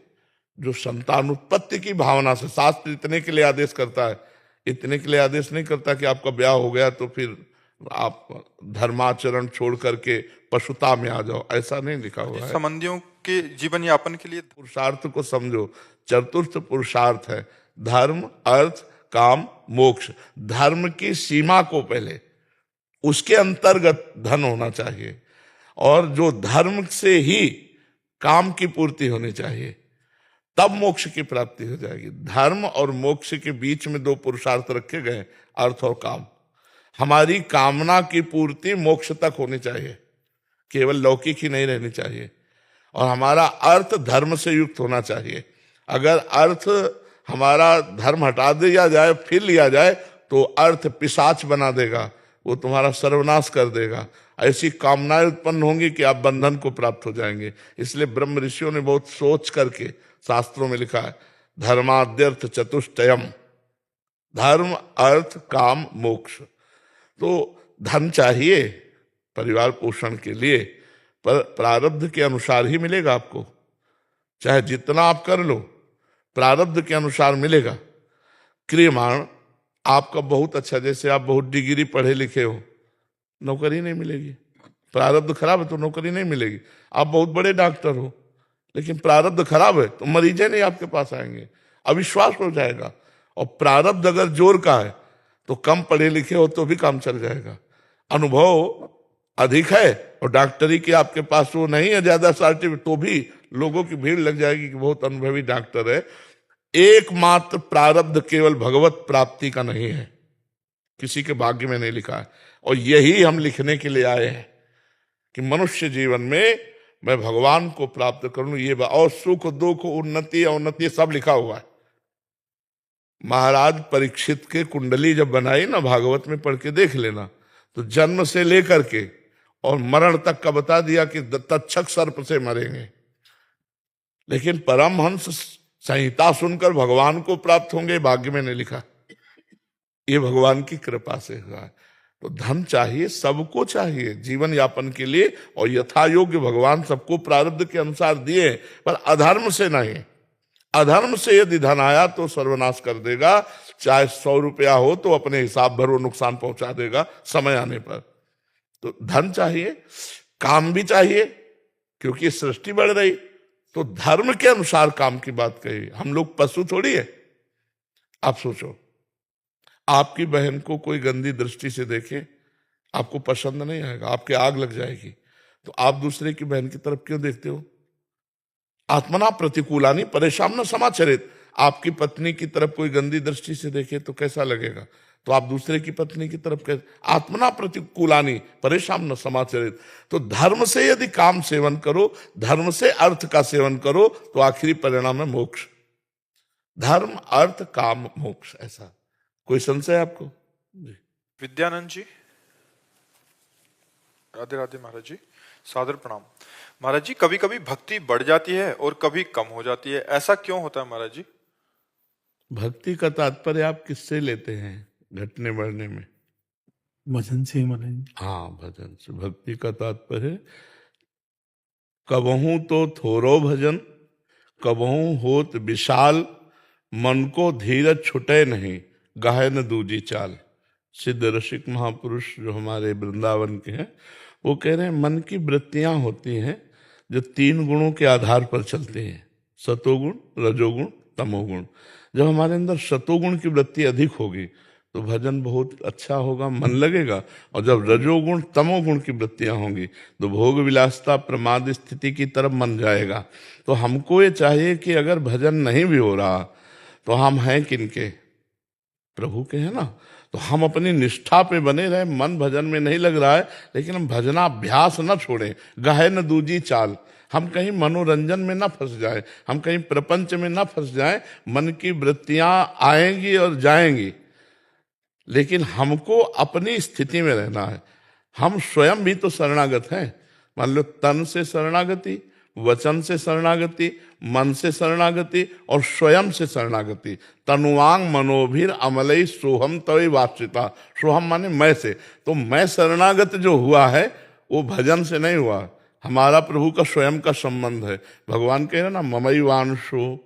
जो संतानोत्पत्ति की भावना से, शास्त्र इतने के लिए आदेश करता है, इतने के लिए आदेश नहीं करता कि आपका ब्याह हो गया तो फिर आप धर्माचरण छोड़ करके पशुता में आ जाओ, ऐसा नहीं लिखा हुआ है। संबंधियों के जीवन यापन के लिए पुरुषार्थ को समझो, चतुर्थ पुरुषार्थ है धर्म अर्थ काम मोक्ष। धर्म की सीमा को पहले, उसके अंतर्गत धन होना चाहिए, और जो धर्म से ही काम की पूर्ति होनी चाहिए, तब मोक्ष की प्राप्ति हो जाएगी। धर्म और मोक्ष के बीच में 2 पुरुषार्थ रखे गए, अर्थ और काम। हमारी कामना की पूर्ति मोक्ष तक होनी चाहिए, केवल लौकिक ही नहीं रहनी चाहिए, और हमारा अर्थ धर्म से युक्त होना चाहिए। अगर अर्थ हमारा धर्म हटा दिया जाए फिर लिया जाए तो अर्थ पिशाच बना देगा, वो तुम्हारा सर्वनाश कर देगा। ऐसी कामनाएं उत्पन्न होंगी कि आप बंधन को प्राप्त हो जाएंगे। इसलिए ब्रह्म ऋषियों ने बहुत सोच करके शास्त्रों में लिखा है, धर्माद्यर्थ चतुष्टयम, धर्म अर्थ काम मोक्ष। तो धन चाहिए परिवार पोषण के लिए, पर प्रारब्ध के अनुसार ही मिलेगा आपको। चाहे जितना आप कर लो, प्रारब्ध के अनुसार मिलेगा। क्रियमाण आपका बहुत अच्छा, जैसे आप बहुत डिग्री पढ़े लिखे हो, नौकरी नहीं मिलेगी। प्रारब्ध खराब है तो नौकरी नहीं मिलेगी। आप बहुत बड़े डॉक्टर हो, लेकिन प्रारब्ध खराब है तो मरीजें नहीं आपके पास आएंगे, अविश्वास हो जाएगा। और प्रारब्ध अगर जोर का है तो कम पढ़े लिखे हो तो भी काम चल जाएगा। अनुभव अधिक है और डॉक्टरी की आपके पास वो नहीं है ज्यादा सर्टिफिकेट, तो भी लोगों की भीड़ लग जाएगी कि बहुत अनुभवी डॉक्टर है। एकमात्र प्रारब्ध केवल भगवत प्राप्ति का नहीं है, किसी के भाग्य में नहीं लिखा है। और यही हम लिखने के लिए आए हैं कि मनुष्य जीवन में मैं भगवान को प्राप्त करूं, ये और सुख दुख उन्नति अवनति सब लिखा हुआ है। महाराज परीक्षित के कुंडली जब बनाई ना, भागवत में पढ़ के देख लेना, तो जन्म से लेकर के और मरण तक का बता दिया कि तक्षक सर्प से मरेंगे, लेकिन परमहंस संहिता सुनकर भगवान को प्राप्त होंगे, भाग्य में नहीं लिखा। ये भगवान की कृपा से हुआ है। तो धन चाहिए, सबको चाहिए जीवन यापन के लिए, और यथा योग्य भगवान सबको प्रारब्ध के अनुसार दिए, पर अधर्म से नहीं। अधर्म से यदि धन आया तो सर्वनाश कर देगा, चाहे 100 रुपया हो तो अपने हिसाब भर वो नुकसान पहुंचा देगा समय आने पर। तो धन चाहिए, काम भी चाहिए, क्योंकि सृष्टि बढ़ रही, तो धर्म के अनुसार काम की बात कही। हम लोग पशु थोड़ी है। आप सोचो, आपकी बहन को कोई गंदी दृष्टि से देखे, आपको पसंद नहीं आएगा, आपके आग लग जाएगी, तो आप दूसरे की बहन की तरफ क्यों देखते हो? आत्मना प्रतिकूलानी परेशान न समाचरित। आपकी पत्नी की तरफ कोई गंदी दृष्टि से देखे तो कैसा लगेगा? तो आप दूसरे की पत्नी की तरफ कैसे? आत्मना प्रतिकूलानी परेशान न समाचरित। तो धर्म से यदि काम सेवन करो, धर्म से अर्थ का सेवन करो, तो आखिरी परिणाम है मोक्ष। धर्म, अर्थ, काम, मोक्ष। ऐसा कोई संशय आपको? जी। विद्यानंद जी, राधे राधे महाराज जी, सादर प्रणाम। महाराज जी, कभी कभी भक्ति बढ़ जाती है और कभी कम हो जाती है, ऐसा क्यों होता है महाराज जी? भक्ति का तात्पर्य आप किससे लेते हैं घटने बढ़ने में? भजन से महाराज जी। हाँ, भजन से। भक्ति का तात्पर्य कबहू तो थोरो भजन, कबहू होत विशाल, मन को धीरज छुटे नहीं, गाहे न दूजी चाल। सिद्ध रसिक महापुरुष जो हमारे वृंदावन के हैं, वो कह रहे हैं मन की वृत्तियां होती हैं जो 3 गुणों के आधार पर चलती हैं, सतोगुण, रजोगुण, तमोगुण। जब हमारे अंदर सतोगुण की वृत्ति अधिक होगी तो भजन बहुत अच्छा होगा, मन लगेगा। और जब रजोगुण, तमोगुण की वृत्तियां होंगी तो भोग विलासता, प्रमाद स्थिति की तरफ मन जाएगा। तो हमको ये चाहिए कि अगर भजन नहीं भी हो रहा तो हम हैं किनके? प्रभु के हैं ना। तो हम अपनी निष्ठा पे बने रहे, मन भजन में नहीं लग रहा है, लेकिन हम भजनाभ्यास न छोड़ें, गाहे न दूजी चाल। हम कहीं मनोरंजन में ना फंस जाए, हम कहीं प्रपंच में ना फंस जाए। मन की वृत्तियां आएंगी और जाएंगी, लेकिन हमको अपनी स्थिति में रहना है। हम स्वयं भी तो शरणागत हैं। मान लो तन से शरणागति, वचन से शरणागति, मन से शरणागति और स्वयं से शरणागति। तनुवांग मनोभिर अमलई सोहम तवै वाचिता। सोहम माने मैं से। तो मैं शरणागत जो हुआ है वो भजन से नहीं हुआ, हमारा प्रभु का स्वयं का संबंध है। भगवान कह रहे ना, ममई वांशो,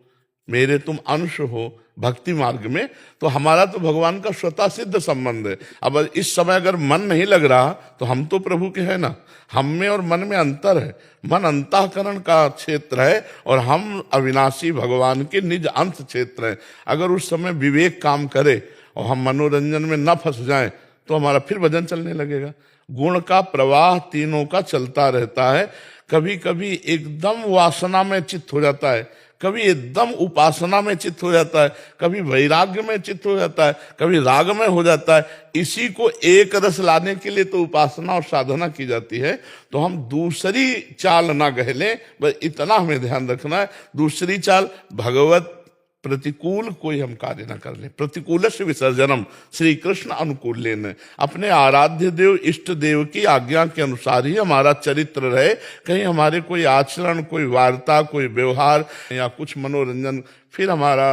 मेरे तुम अंश हो भक्ति मार्ग में। तो हमारा तो भगवान का स्वतः सिद्ध संबंध है। अब इस समय अगर मन नहीं लग रहा तो हम तो प्रभु के हैं ना। हम में और मन में अंतर है। मन अंतःकरण का क्षेत्र है और हम अविनाशी भगवान के निज अंत क्षेत्र है। अगर उस समय विवेक काम करे और हम मनोरंजन में न फंस जाएं तो हमारा फिर भजन चलने लगेगा। गुण का प्रवाह तीनों का चलता रहता है। कभी कभी एकदम वासना में चित्त हो जाता है, कभी एकदम उपासना में चित्त हो जाता है, कभी वैराग्य में चित्त हो जाता है, कभी राग में हो जाता है। इसी को एक रस लाने के लिए तो उपासना और साधना की जाती है। तो हम दूसरी चाल ना गहलें, बस इतना हमें ध्यान रखना है। दूसरी चाल भगवत प्रतिकूल कोई हम कार्य न कर ले। प्रतिकूल से विसर्जनम, श्री कृष्ण अनुकूल लेने। अपने आराध्य देव इष्ट देव की आज्ञा के अनुसार ही हमारा चरित्र रहे। कहीं हमारे कोई आचरण, कोई वार्ता, कोई व्यवहार या कुछ मनोरंजन, फिर हमारा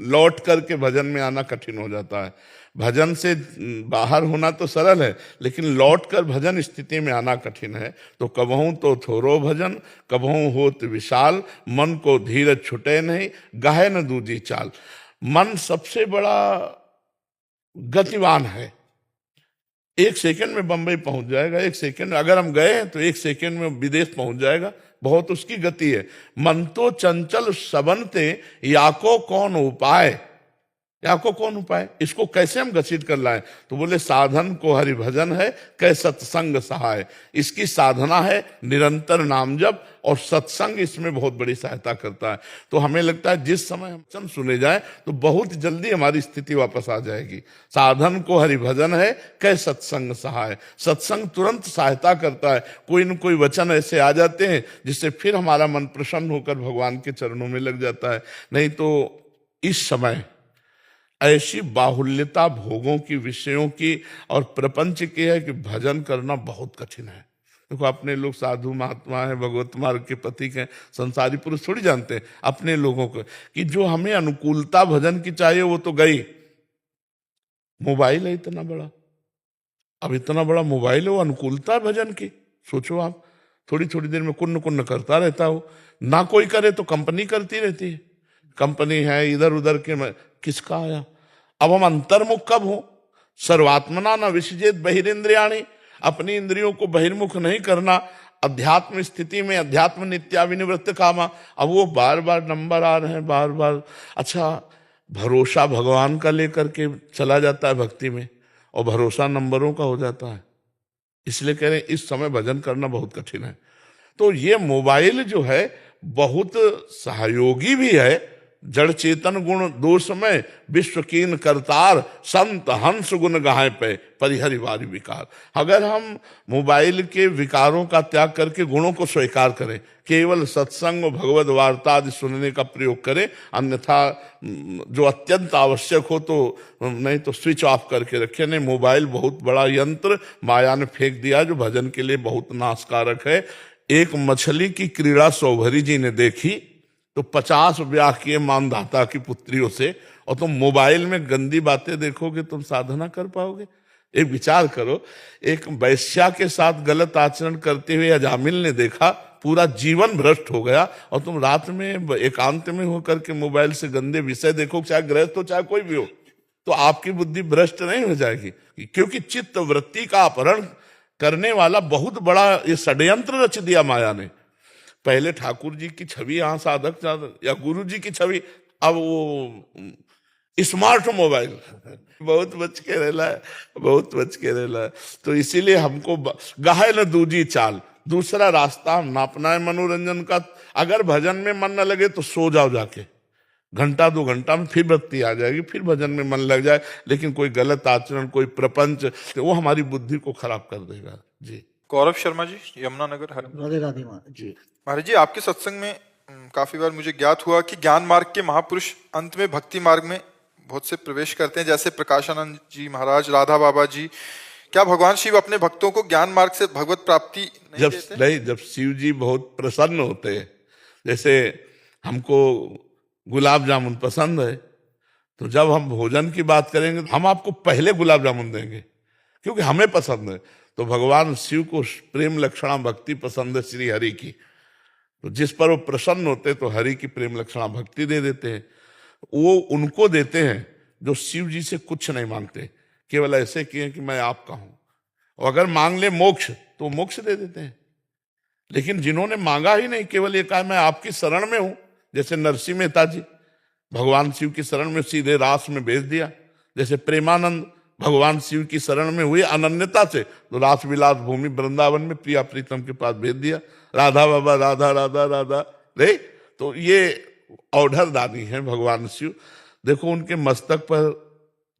लौट करके भजन में आना कठिन हो जाता है। भजन से बाहर होना तो सरल है, लेकिन लौट कर भजन स्थिति में आना कठिन है। तो कबहू तो थोरो भजन, कबहू होत विशाल, मन को धीरज छुटे नहीं, गाहे न दूजी चाल। मन सबसे बड़ा गतिवान है। 1 सेकंड में बंबई पहुंच जाएगा, 1 सेकंड अगर हम गए हैं तो 1 सेकंड में विदेश पहुंच जाएगा। बहुत उसकी गति है। मन तो चंचल सबनते, याको कौन उपाय। याको कौन उपाय, इसको कैसे हम घसीट कर लाएं? तो बोले साधन को हरि भजन है, कै सत्संग सहाय। इसकी साधना है निरंतर नाम जप, और सत्संग इसमें बहुत बड़ी सहायता करता है। तो हमें लगता है जिस समय हम वचन सुने जाए तो बहुत जल्दी हमारी स्थिति वापस आ जाएगी। साधन को हरि भजन है, कै सत्संग सहाय। सत्संग तुरंत सहायता करता है। कोई न कोई वचन ऐसे आ जाते हैं जिससे फिर हमारा मन प्रसन्न होकर भगवान के चरणों में लग जाता है। नहीं तो इस समय ऐसी बाहुल्यता भोगों की, विषयों की और प्रपंच की है कि भजन करना बहुत कठिन है। देखो, अपने लोग साधु महात्मा है, भगवत मार्ग के पथिक हैं, संसारी पुरुष थोड़ी जानते हैं अपने लोगों को कि जो हमें अनुकूलता भजन की चाहिए वो तो गई। मोबाइल है इतना बड़ा, अब इतना बड़ा मोबाइल है, वो अनुकूलता है भजन की। सोचो आप, थोड़ी थोड़ी देर में कुन्न कुन्न करता रहता हो। ना कोई करे तो कंपनी करती रहती है, कंपनी है, इधर उधर के किसका आया? अब हम अंतर्मुख कब हो? सर्वात्मना न विसृजेत बहिरेंद्रियाणि, अपनी इंद्रियों को बहिर्मुख नहीं करना। अध्यात्म स्थिति में अध्यात्म नित्याविनिवृत्त कामा। अब वो बार बार नंबर आ रहे हैं, बार बार। अच्छा, भरोसा भगवान का लेकर के चला जाता है भक्ति में, और भरोसा नंबरों का हो जाता है। इसलिए कह रहे हैं इस समय भजन करना बहुत कठिन है। तो ये मोबाइल जो है बहुत सहयोगी भी है। जड़ चेतन गुण दोष में विश्व कीन करतार, संत हंस गुण गाहे पे परिहरि वारी विकार। अगर हम मोबाइल के विकारों का त्याग करके गुणों को स्वीकार करें, केवल सत्संग और भगवद वार्ता आदि सुनने का प्रयोग करें, अन्यथा जो अत्यंत आवश्यक हो तो नहीं तो स्विच ऑफ करके रखें। नहीं, मोबाइल बहुत बड़ा यंत्र माया ने फेंक दिया जो भजन के लिए बहुत नाशकारक है। एक मछली की क्रीड़ा सौभरी जी ने देखी तो 50 ब्याह किए मानधाता की पुत्रियों से, और तुम मोबाइल में गंदी बातें देखोगे, तुम साधना कर पाओगे? एक विचार करो, एक वैश्या के साथ गलत आचरण करते हुए अजामिल ने देखा, पूरा जीवन भ्रष्ट हो गया, और तुम रात में एकांत में होकर के मोबाइल से गंदे विषय देखो, चाहे गृहस्थ हो चाहे कोई भी हो, तो आपकी बुद्धि भ्रष्ट नहीं हो जाएगी? क्योंकि चित्त वृत्ति का अपहरण करने वाला बहुत बड़ा ये षड्यंत्र रच दिया माया ने। पहले ठाकुर जी की छवि यहाँ साधक या गुरु जी की छवि, अब वो स्मार्ट मोबाइल। बहुत बच के रहना है, बहुत बच के रहना है। तो इसीलिए हमको गाहे न दूजी चाल, दूसरा रास्ता हम ना अपनाए मनोरंजन का। अगर भजन में मन न लगे तो सो जाओ जाके, घंटा 2 घंटा में फिर वृत्ति आ जाएगी, फिर भजन में मन लग जाए। लेकिन कोई गलत आचरण, कोई प्रपंच, तो वो हमारी बुद्धि को खराब कर देगा। जी। गौरव शर्मा जी, यमुनानगर, हरियाणा। राधे राधे महाराज जी। महाराज जी, आपके सत्संग में काफी बार मुझे ज्ञात हुआ कि ज्ञान मार्ग के महापुरुष अंत में भक्ति मार्ग में बहुत से प्रवेश करते हैं, जैसे प्रकाशानंद जी महाराज, राधा बाबा जी। क्या भगवान शिव अपने भक्तों को ज्ञान मार्ग से भगवत प्राप्ति नहीं देते? जब शिव जी बहुत प्रसन्न होते हैं, जैसे हमको गुलाब जामुन पसंद है, तो जब हम भोजन की बात करेंगे हम आपको पहले गुलाब जामुन देंगे, क्योंकि हमें पसंद है। तो भगवान शिव को प्रेम लक्षणा भक्ति पसंद है श्री हरि की, तो जिस पर वो प्रसन्न होते तो हरि की प्रेम लक्षणा भक्ति दे देते हैं। वो उनको देते हैं जो शिव जी से कुछ नहीं मांगते, केवल ऐसे किए कि मैं आपका हूं, और अगर मांग ले मोक्ष तो मोक्ष दे देते हैं। लेकिन जिन्होंने मांगा ही नहीं, केवल ये कहा मैं आपकी शरण में हूं, जैसे नरसिंह मेहता जी भगवान शिव की शरण में सीधे रास में भेज दिया। जैसे प्रेमानंद भगवान शिव की शरण में हुए अनन्यता से, तो रास विलास भूमि वृंदावन में प्रिया प्रीतम के पास भेज दिया। राधा बाबा राधा राधा राधा रे, तो ये औढ़र दानी है भगवान शिव। देखो उनके मस्तक पर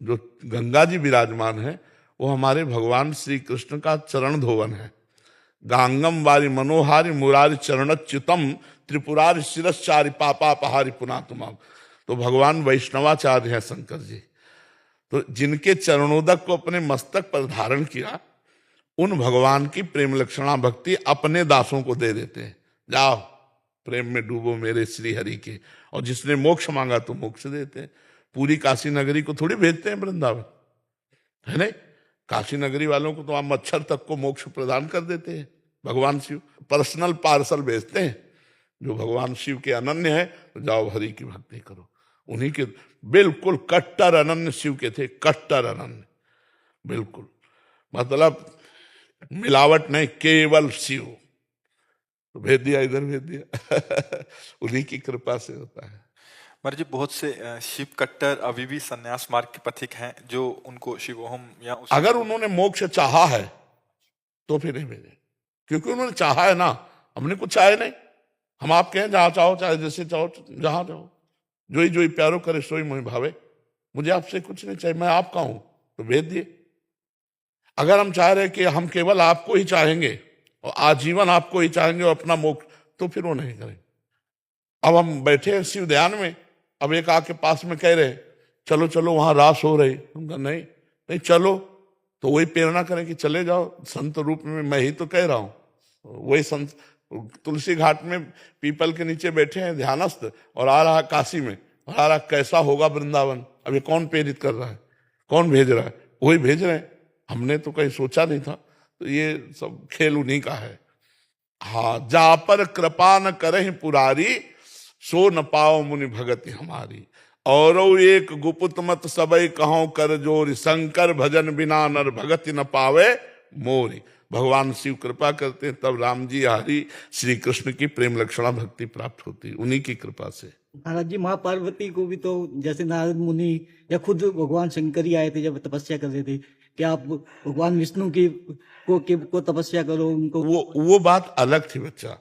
जो गंगा जी विराजमान है, वो हमारे भगवान श्री कृष्ण का चरण धोवन है। गांगम वारी मनोहारी मुरारी चरणच्युतम त्रिपुरारी शिरश्चारी पापा पहारी पुनातुमाम। तो भगवान वैष्णवाचार्य हैं शंकर जी, तो जिनके चरणोदक को अपने मस्तक पर धारण किया, उन भगवान की प्रेम लक्षणा भक्ति अपने दासों को दे देते हैं। जाओ प्रेम में डूबो मेरे श्री हरि के, और जिसने मोक्ष मांगा तो मोक्ष देते हैं। पूरी काशी नगरी को थोड़ी भेजते हैं वृंदावन, है नहीं? काशी नगरी वालों को तो आप मच्छर तक को मोक्ष प्रदान कर देते हैं। भगवान शिव पर्सनल पार्सल भेजते हैं, जो भगवान शिव के अनन्य है तो जाओ हरि की भक्ति करो। उन्हीं के बिल्कुल कट्टर अनन्य शिव के थे, कट्टर अनन्य, बिल्कुल मतलब मिलावट नहीं, केवल शिव। तो भेज दिया, इधर भेज दिया उन्हीं की कृपा से होता है। महाराज जी, बहुत से शिव कट्टर अभी भी संन्यास मार्ग के पथिक हैं, जो उनको शिवोहम या अगर उन्होंने मोक्ष चाहा है तो फिर नहीं भेजे, क्योंकि उन्होंने चाहा है ना, हमने कुछ चाहे नहीं। हम आप कहें जहां चाहो, चाहे जैसे चाहो, जहां चाहो, जो ही प्यारो करे सोई मोहि भावे। मुझे आपसे कुछ नहीं चाहिए, मैं आपका हूं, तो भेज दिए। अगर हम चाह रहे कि हम केवल आपको ही चाहेंगे और आजीवन आपको ही चाहेंगे और अपना मोक्ष, तो फिर वो नहीं करेंगे। अब हम बैठे हैं शिव ध्यान में, अब एक आके पास में कह रहे चलो चलो वहां रास हो रही, हम कहा नहीं नहीं चलो, तो वही प्रेरणा करें कि चले जाओ, संत रूप में मैं ही तो कह रहा हूं। वही संत तुलसी घाट में पीपल के नीचे बैठे हैं ध्यानस्थ, और आ रहा काशी में, और आ रहा कैसा होगा वृंदावन। अब ये कौन प्रेरित कर रहा है, कौन भेज रहा है? वही भेज रहे हैं, हमने तो कहीं सोचा नहीं था। तो ये सब खेल उन्हीं का है। हाँ, जा पर कृपा न करे पुरारी, सो न पाओ मुनि भगति हमारी। और एक गुपुत मत सबई कहो कर जोरी, शंकर भजन बिना नर भगति न पावे मोरी। भगवान शिव कृपा करते हैं, तब राम जी हरि श्री कृष्ण की प्रेम लक्षणा भक्ति प्राप्त होती, उन्हीं की कृपा से। महाराज जी, माँ पार्वती को भी तो जैसे नारद मुनि या खुद भगवान शंकर ही आए थे जब तपस्या कर रहे थे कि आप भगवान विष्णु को तपस्या करो, उनको वो बात अलग थी बच्चा,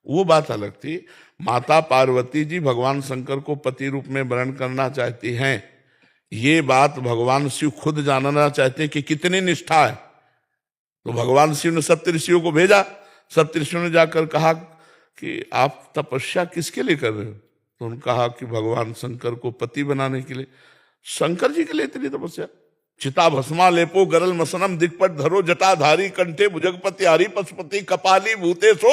वो बात अलग थी। माता पार्वती जी भगवान शंकर को पति रूप में वर्ण करना चाहती हैं, ये बात भगवान शिव खुद जानना चाहते हैं कि कितनी निष्ठा है। तो भगवान शिव ने सप्तऋषियों को भेजा, सप्तऋषियों ने जाकर कहा कि आप तपस्या किसके लिए कर रहे हो? तो उन्होंने कहा कि भगवान शंकर को पति बनाने के लिए। शंकर जी के लिए इतनी तपस्या? चिता भस्मा लेपो गरल मसनम दिक्पट धरो जटाधारी कंठे भुजगपति हरि पशुपति कपाली भूते सो।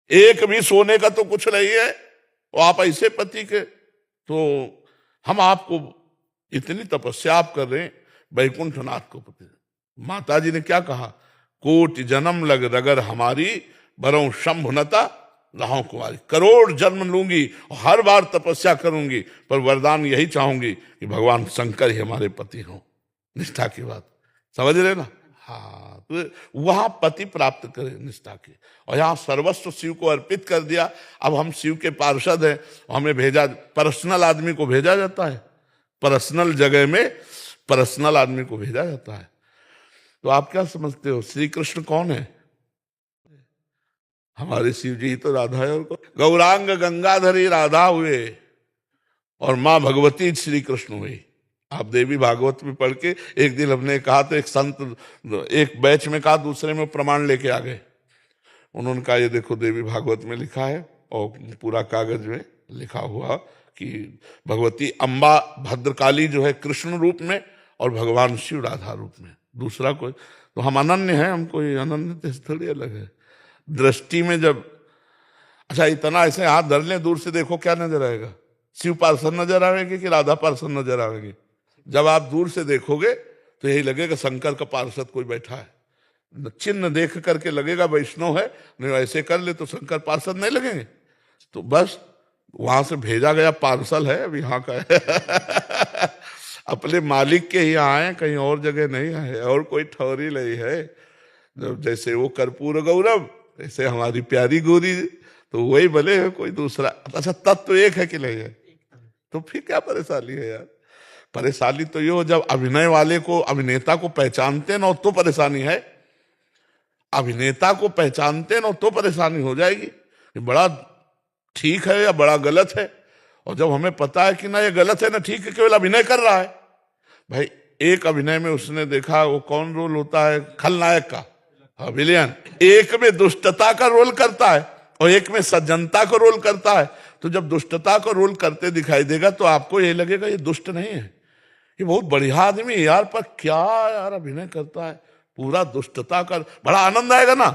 एक भी सोने का तो कुछ नहीं है, और आप ऐसे पति के, तो हम आपको इतनी तपस्या आप कर रहे हैं, वैकुंठनाथ को पति। माता जी ने क्या कहा? कोटि जन्म लग रगर हमारी, बरौ शंभुनता रहो कुमारी। करोड़ जन्म लूंगी और हर बार तपस्या करूंगी, पर वरदान यही चाहूंगी कि भगवान शंकर ही हमारे पति हों। निष्ठा की बात समझ रहे ना? हाँ, तो वहां पति प्राप्त करें निष्ठा की, और यहाँ सर्वस्व शिव को अर्पित कर दिया। अब हम शिव के पार्षद हैं, हमें भेजा, पर्सनल आदमी को भेजा जाता है, पर्सनल जगह में पर्सनल आदमी को भेजा जाता है। तो आप क्या समझते हो श्री कृष्ण कौन है? हमारे शिव जी तो राधा है। और गौरांग गंगाधरी राधा हुए और मां भगवती श्री कृष्ण हुई। आप देवी भागवत में पढ़ के, एक दिन हमने कहा तो एक संत एक बैच में कहा, दूसरे में प्रमाण लेके आ गए। उन्होंने कहा ये देखो देवी भागवत में लिखा है, और पूरा कागज में लिखा हुआ कि भगवती अम्बा भद्रकाली जो है कृष्ण रूप में, और भगवान शिव राधा रूप में, दूसरा कोई। तो हम अनन्य हैं, हम कोई अनन्य थोड़ी अलग है दृष्टि में। जब अच्छा इतना ऐसे हाथ धर लें, दूर से देखो क्या नजर आएगा? शिव पार्षद नजर आएंगे कि राधा पार्षद नजर आएंगे? जब आप दूर से देखोगे तो यही लगेगा शंकर का पार्षद कोई बैठा है। चिन्ह देख करके लगेगा वैष्णव है, नहीं ऐसे कर ले तो शंकर पार्षद नहीं लगेंगे। तो बस वहां से भेजा गया पार्सल है, अब यहाँ का है। अपने मालिक के ही आए, कहीं और जगह नहीं आए, और कोई ठौरी नहीं है। जैसे वो कर्पूर गौरव, ऐसे हमारी प्यारी गोरी, तो वही भले है, कोई दूसरा। अच्छा तत्व एक है कि नहीं है? तो फिर क्या परेशानी है यार? परेशानी तो ये हो जब अभिनय वाले को, अभिनेता को पहचानते ना तो परेशानी है। अभिनेता को पहचानते ना तो परेशानी हो जाएगी, ये बड़ा ठीक है या बड़ा गलत है। और जब हमें पता है कि ना ये गलत है ना ठीक है, केवल अभिनय कर रहा है। भाई एक अभिनय में उसने देखा, वो कौन रोल होता है खलनायक का, विलियन, एक में दुष्टता का रोल करता है और एक में सज्जनता का रोल करता है। तो जब दुष्टता का रोल करते दिखाई देगा तो आपको ये लगेगा ये दुष्ट नहीं है, ये बहुत बढ़िया आदमी है यार, पर क्या यार अभिनय करता है, पूरा दुष्टता का, बड़ा आनंद आएगा ना।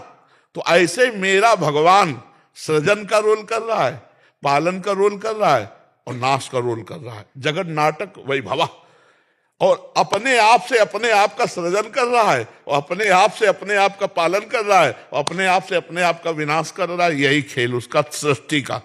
तो ऐसे मेरा भगवान सृजन का रोल कर रहा है, पालन का रोल कर रहा है और नाश का रोल कर रहा है। जगत नाटक वैभवा, और अपने आप से अपने आप का सृजन कर रहा है, और अपने आप से अपने आप का पालन कर रहा है, और अपने आप से अपने आप का विनाश कर रहा है। यही खेल उसका सृष्टि का,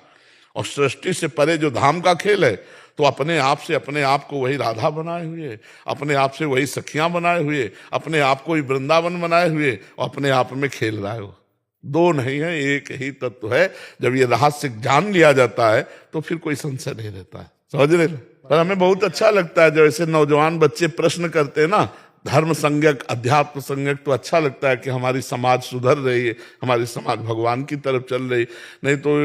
और सृष्टि से परे जो धाम का खेल है, तो अपने आप से अपने आप को वही राधा बनाए हुए, अपने आप से वही सखियां बनाए हुए, अपने आप को ही वृंदावन बनाए हुए, और अपने आप में खेल रहा है। वो दो नहीं है, एक ही तत्व है। जब ये रहस्य जान लिया जाता है तो फिर कोई संशय नहीं रहता है, समझ रहे? पर हमें बहुत अच्छा लगता है जब ऐसे नौजवान बच्चे प्रश्न करते हैं ना, धर्म संज्ञक, अध्यात्म संज्ञक, तो अच्छा लगता है कि हमारी समाज सुधर रही है, हमारी समाज भगवान की तरफ चल रही। नहीं तो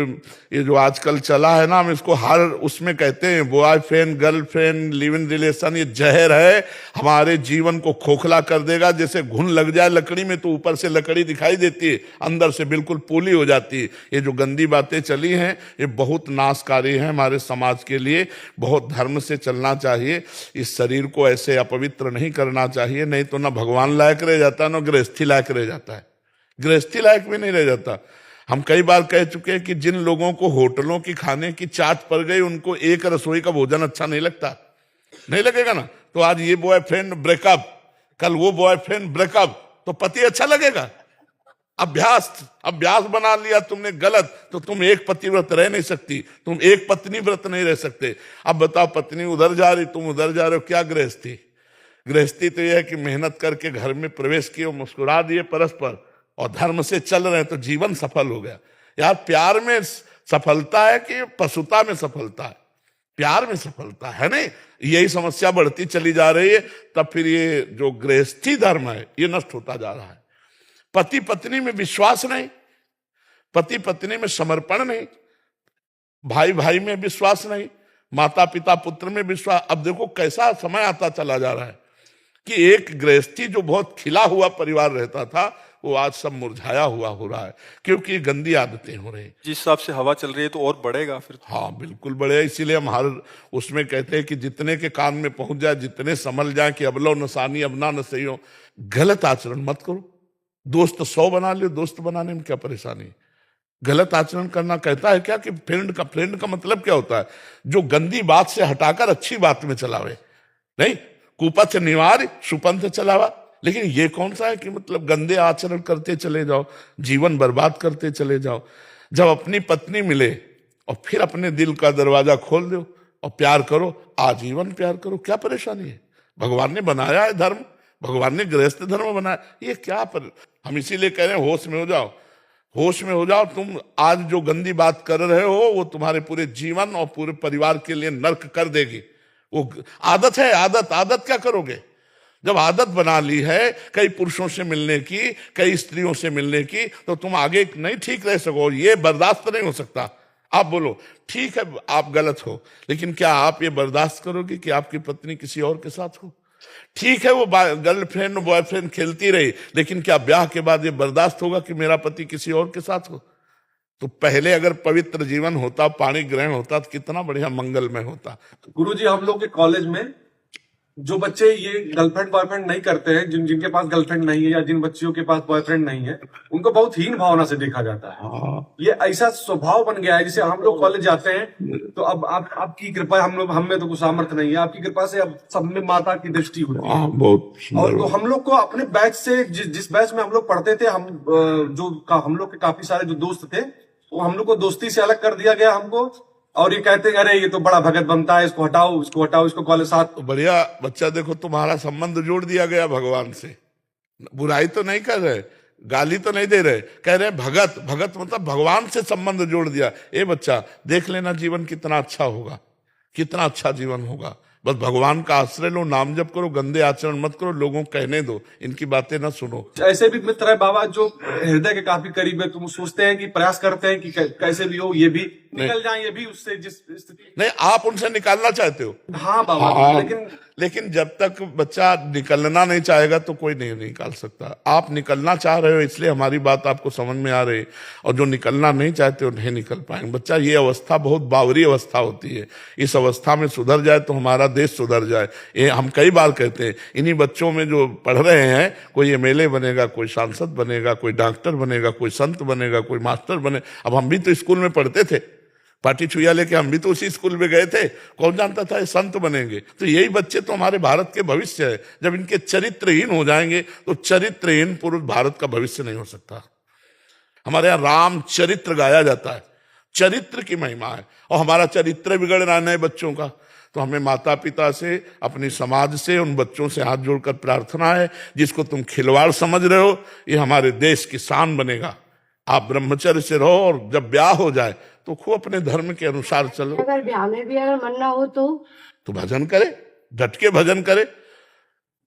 ये जो आजकल चला है ना, हम इसको हर उसमें कहते हैं boyfriend girlfriend live in relation, ये जहर है, हमारे जीवन को खोखला कर देगा। जैसे घुन लग जाए लकड़ी में तो ऊपर से लकड़ी दिखाई देती है, अंदर से बिल्कुल पूली हो जाती है। ये जो गंदी बातें चली हैं ये बहुत नाशकारी है हमारे समाज के लिए। बहुत धर्म से चलना चाहिए, इस शरीर को ऐसे अपवित्र नहीं करना चाहिए, नहीं तो ना भगवान लायक रह जाता, ना गृहस्थी लायक रह जाता है। गृहस्थी लायक भी नहीं रह जाता। हम कई बार कह चुके हैं कि जिन लोगों को होटलों की खाने की चाट पड़ गई, उनको एक रसोई का भोजन अच्छा नहीं लगता, नहीं लगेगा ना। तो आज ये बॉयफ्रेंड ब्रेकअप, कल वो बॉयफ्रेंड ब्रेकअप, तो पति अच्छा लगेगा? अभ्यास बना लिया तुमने गलत, तो तुम एक पतिव्रत रह नहीं सकती, तुम एक पत्नी व्रत नहीं रह सकते। अब बताओ, पत्नी उधर जा रही, तुम उधर जा रहे हो, क्या गृहस्थी? गृहस्थी तो यह है कि मेहनत करके घर में प्रवेश किए, मुस्कुरा दिए परस्पर और धर्म से चल रहे हैं, तो जीवन सफल हो गया। यार प्यार में सफलता है कि पशुता में सफलता है? प्यार में सफलता है नहीं। यही समस्या बढ़ती चली जा रही है, तब फिर ये जो गृहस्थी धर्म है ये नष्ट होता जा रहा है। पति पत्नी में विश्वास नहीं, पति पत्नी में समर्पण नहीं, भाई भाई में विश्वास नहीं, माता पिता पुत्र में विश्वास। अब देखो कैसा समय आता चला जा रहा है कि एक गृहस्थी जो बहुत खिला हुआ परिवार रहता था, वो आज सब मुरझाया हुआ हो रहा है, क्योंकि गंदी आदतें हो रही। जिस हिसाब से हवा चल रही है तो और बढ़ेगा फिर। हाँ बिल्कुल बढ़े, इसीलिए हम हर उसमें कहते हैं कि जितने के कान में पहुंच जाए, जितने समझ जाए कि अब लो नसानी अब ना नसइयो, गलत आचरण मत करो। दोस्त 100 बना लो, दोस्त बनाने में क्या परेशानी? गलत आचरण करना कहता है क्या कि फ्रेंड का मतलब क्या होता है? जो गंदी बात से हटाकर अच्छी बात में चलावे, नहीं कुपथ निवार सुपंथ चलावा। लेकिन ये कौन सा है कि मतलब गंदे आचरण करते चले जाओ, जीवन बर्बाद करते चले जाओ। जब अपनी पत्नी मिले और फिर अपने दिल का दरवाजा खोल दो और प्यार करो, आजीवन प्यार करो, क्या परेशानी है? भगवान ने बनाया है धर्म, भगवान ने गृहस्थ धर्म बनाया, ये क्या हम इसीलिए कह रहे हैं होश में हो जाओ, होश में हो जाओ। तुम आज जो गंदी बात कर रहे हो वो तुम्हारे पूरे जीवन और पूरे परिवार के लिए नर्क कर देगी। वो आदत है, आदत क्या करोगे? जब आदत बना ली है कई पुरुषों से मिलने की, कई स्त्रियों से मिलने की, तो तुम आगे नहीं ठीक रह सको। ये बर्दाश्त नहीं हो सकता। आप बोलो ठीक है आप गलत हो, लेकिन क्या आप ये बर्दाश्त करोगे कि आपकी पत्नी किसी और के साथ हो? ठीक है वो गर्लफ्रेंड बॉयफ्रेंड खेलती रही, लेकिन क्या ब्याह के बाद ये बर्दाश्त होगा कि मेरा पति किसी और के साथ हो? तो पहले अगर पवित्र जीवन होता, पाणी ग्रहण होता, तो कितना बढ़िया मंगलमय होता। गुरुजी हम लोग के कॉलेज में जो बच्चे ये गर्लफ्रेंड बॉयफ्रेंड नहीं करते हैं, जिनके पास गर्लफ्रेंड नहीं है या जिन बच्चियों के पास बॉयफ्रेंड नहीं है, उनको बहुत हीन भावना से देखा जाता है। ये ऐसा स्वभाव बन गया है। जैसे हम लोग कॉलेज जाते हैं तो अब आपकी कृपा, हम में तो कुछ सामर्थ्य नहीं है, आपकी कृपा से अब सब में माता की दृष्टि होती है। बहुत और तो हम लोग को अपने बैच से जिस बैच में हम लोग पढ़ते थे, हम लोग के काफी सारे जो दोस्त थे, वो हम लोग को दोस्ती से अलग कर दिया गया हमको। और ये कहते हैं अरे ये तो बड़ा भगत बनता है, इसको हटाओ इसको कॉलेज साथ। तो बढ़िया बच्चा, देखो तुम्हारा संबंध जोड़ दिया गया भगवान से। बुराई तो नहीं कर रहे, गाली तो नहीं दे रहे, कह रहे भगत मतलब भगवान से संबंध जोड़ दिया। ए बच्चा देख लेना जीवन कितना अच्छा होगा, कितना अच्छा जीवन होगा। बस भगवान का आश्रय लो, नाम जप करो, गंदे आचरण मत करो, लोगों को कहने दो, इनकी बातें ना सुनो। ऐसे भी मित्र है बाबा जो हृदय के काफी करीब है, तुम सोचते हैं कि प्रयास करते हैं कि कैसे भी हो ये भी निकल जाए, ये भी उससे जिस स्थिति। नहीं आप उनसे निकालना चाहते हो। हाँ बाबा हाँ, लेकिन जब तक बच्चा निकलना नहीं चाहेगा तो कोई नहीं निकाल सकता। आप निकलना चाह रहे हो इसलिए हमारी बात आपको समझ में आ रही, और जो निकलना नहीं चाहते वो नहीं निकल पाएंगे। बच्चा ये अवस्था बहुत बावरी अवस्था होती है, इस अवस्था में सुधर जाए तो हमारा देश सुधर जाए। ये हम कई बार कहते हैं। इन्हीं बच्चों में जो पढ़ रहे हैं, कोई MLA बनेगा, कोई सांसद बनेगा, कोई डॉक्टर बनेगा, कोई संत बनेगा, कोई मास्टर बने। अब हम भी तो स्कूल में पढ़ते थे, पाटी छुया लेके हम भी तो उसी स्कूल में गए थे। कौन जानता था ये संत बनेंगे? तो यही बच्चे तो हमारे भारत के भविष्य है। जब इनके चरित्रहीन हो जाएंगे तो चरित्रहीन पुरुष भारत का भविष्य नहीं हो सकता। हमारे यहाँ राम चरित्र गाया जाता है, चरित्र की महिमा है, और हमारा चरित्र बिगड़ रहा है नए बच्चों का। तो हमें माता पिता से, अपनी समाज से, उन बच्चों से हाथ जोड़कर प्रार्थना है, जिसको तुम खिलवाड़ समझ रहे हो ये हमारे देश की शान बनेगा। आप ब्रह्मचर्य से रहो, और जब ब्याह हो जाए तो खूब अपने धर्म के अनुसार चलो। अगर ब्याह में भी अगर मन ना हो तो भजन करे, डट के भजन करे।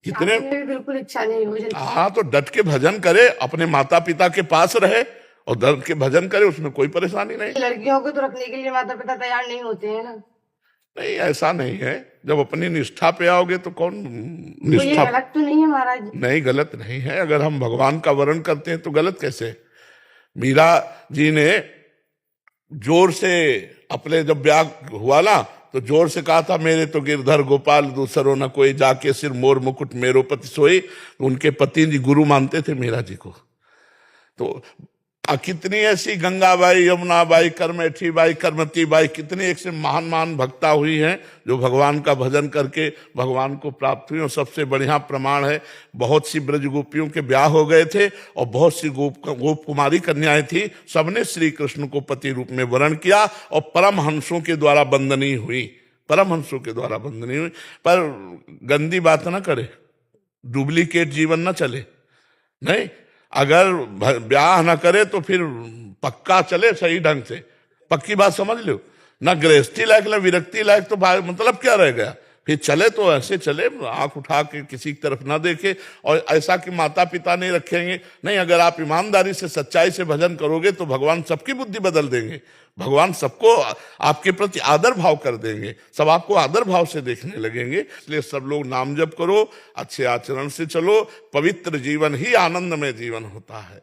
कितने भी बिल्कुल इच्छा नहीं हो। हाँ तो डट के भजन करे, अपने माता पिता के पास रहे और डट के भजन करे, उसमें कोई परेशानी नहीं। लड़कियों को तो रखने के लिए माता पिता तैयार नहीं होते हैं ना। नहीं ऐसा नहीं है, जब अपनी निष्ठा पे आओगे तो कौन तो ये निष्ठा गलत तो नहीं है महाराज जी? नहीं गलत नहीं है। अगर हम भगवान का वर्ण करते हैं तो गलत कैसे? मीरा जी ने जोर से अपने जब ब्याह हुआ ना तो जोर से कहा था, मेरे तो गिरधर गोपाल दूसरो न कोई, जाके सिर मोर मुकुट मेरो पति सोई। तो उनके पति जी गुरु मानते थे मीरा जी को। तो कितनी ऐसी गंगाबाई, यमुनाबाई, करमेठी बाई, करमती बाई, कितनी एक से महान महान भक्ता हुई हैं जो भगवान का भजन करके भगवान को प्राप्त हुई। और सबसे बढ़िया प्रमाण है, बहुत सी ब्रज गोपियों के ब्याह हो गए थे और बहुत सी गोप कुमारी कन्याएं थी, सबने श्री कृष्ण को पति रूप में वरण किया और परमहंसों के द्वारा बंदनी हुई, परमहंसों के द्वारा बंदनी हुई। पर गंदी बात ना करे, डुप्लीकेट जीवन ना चले, नहीं, अगर ब्याह ना करे तो फिर पक्का चले सही ढंग से, पक्की बात समझ लो ना, गृहस्थी लायक ना विरक्ति लायक, तो मतलब क्या रह गया। फिर चले तो ऐसे चले, आंख उठा के किसी की तरफ ना देखे, और ऐसा कि माता पिता नहीं रखेंगे, नहीं, अगर आप ईमानदारी से सच्चाई से भजन करोगे तो भगवान सबकी बुद्धि बदल देंगे, भगवान सबको आपके प्रति आदर भाव कर देंगे, सब आपको आदर भाव से देखने लगेंगे। इसलिए सब लोग नाम जप करो, अच्छे आचरण से चलो, पवित्र जीवन ही आनंदमय जीवन होता है।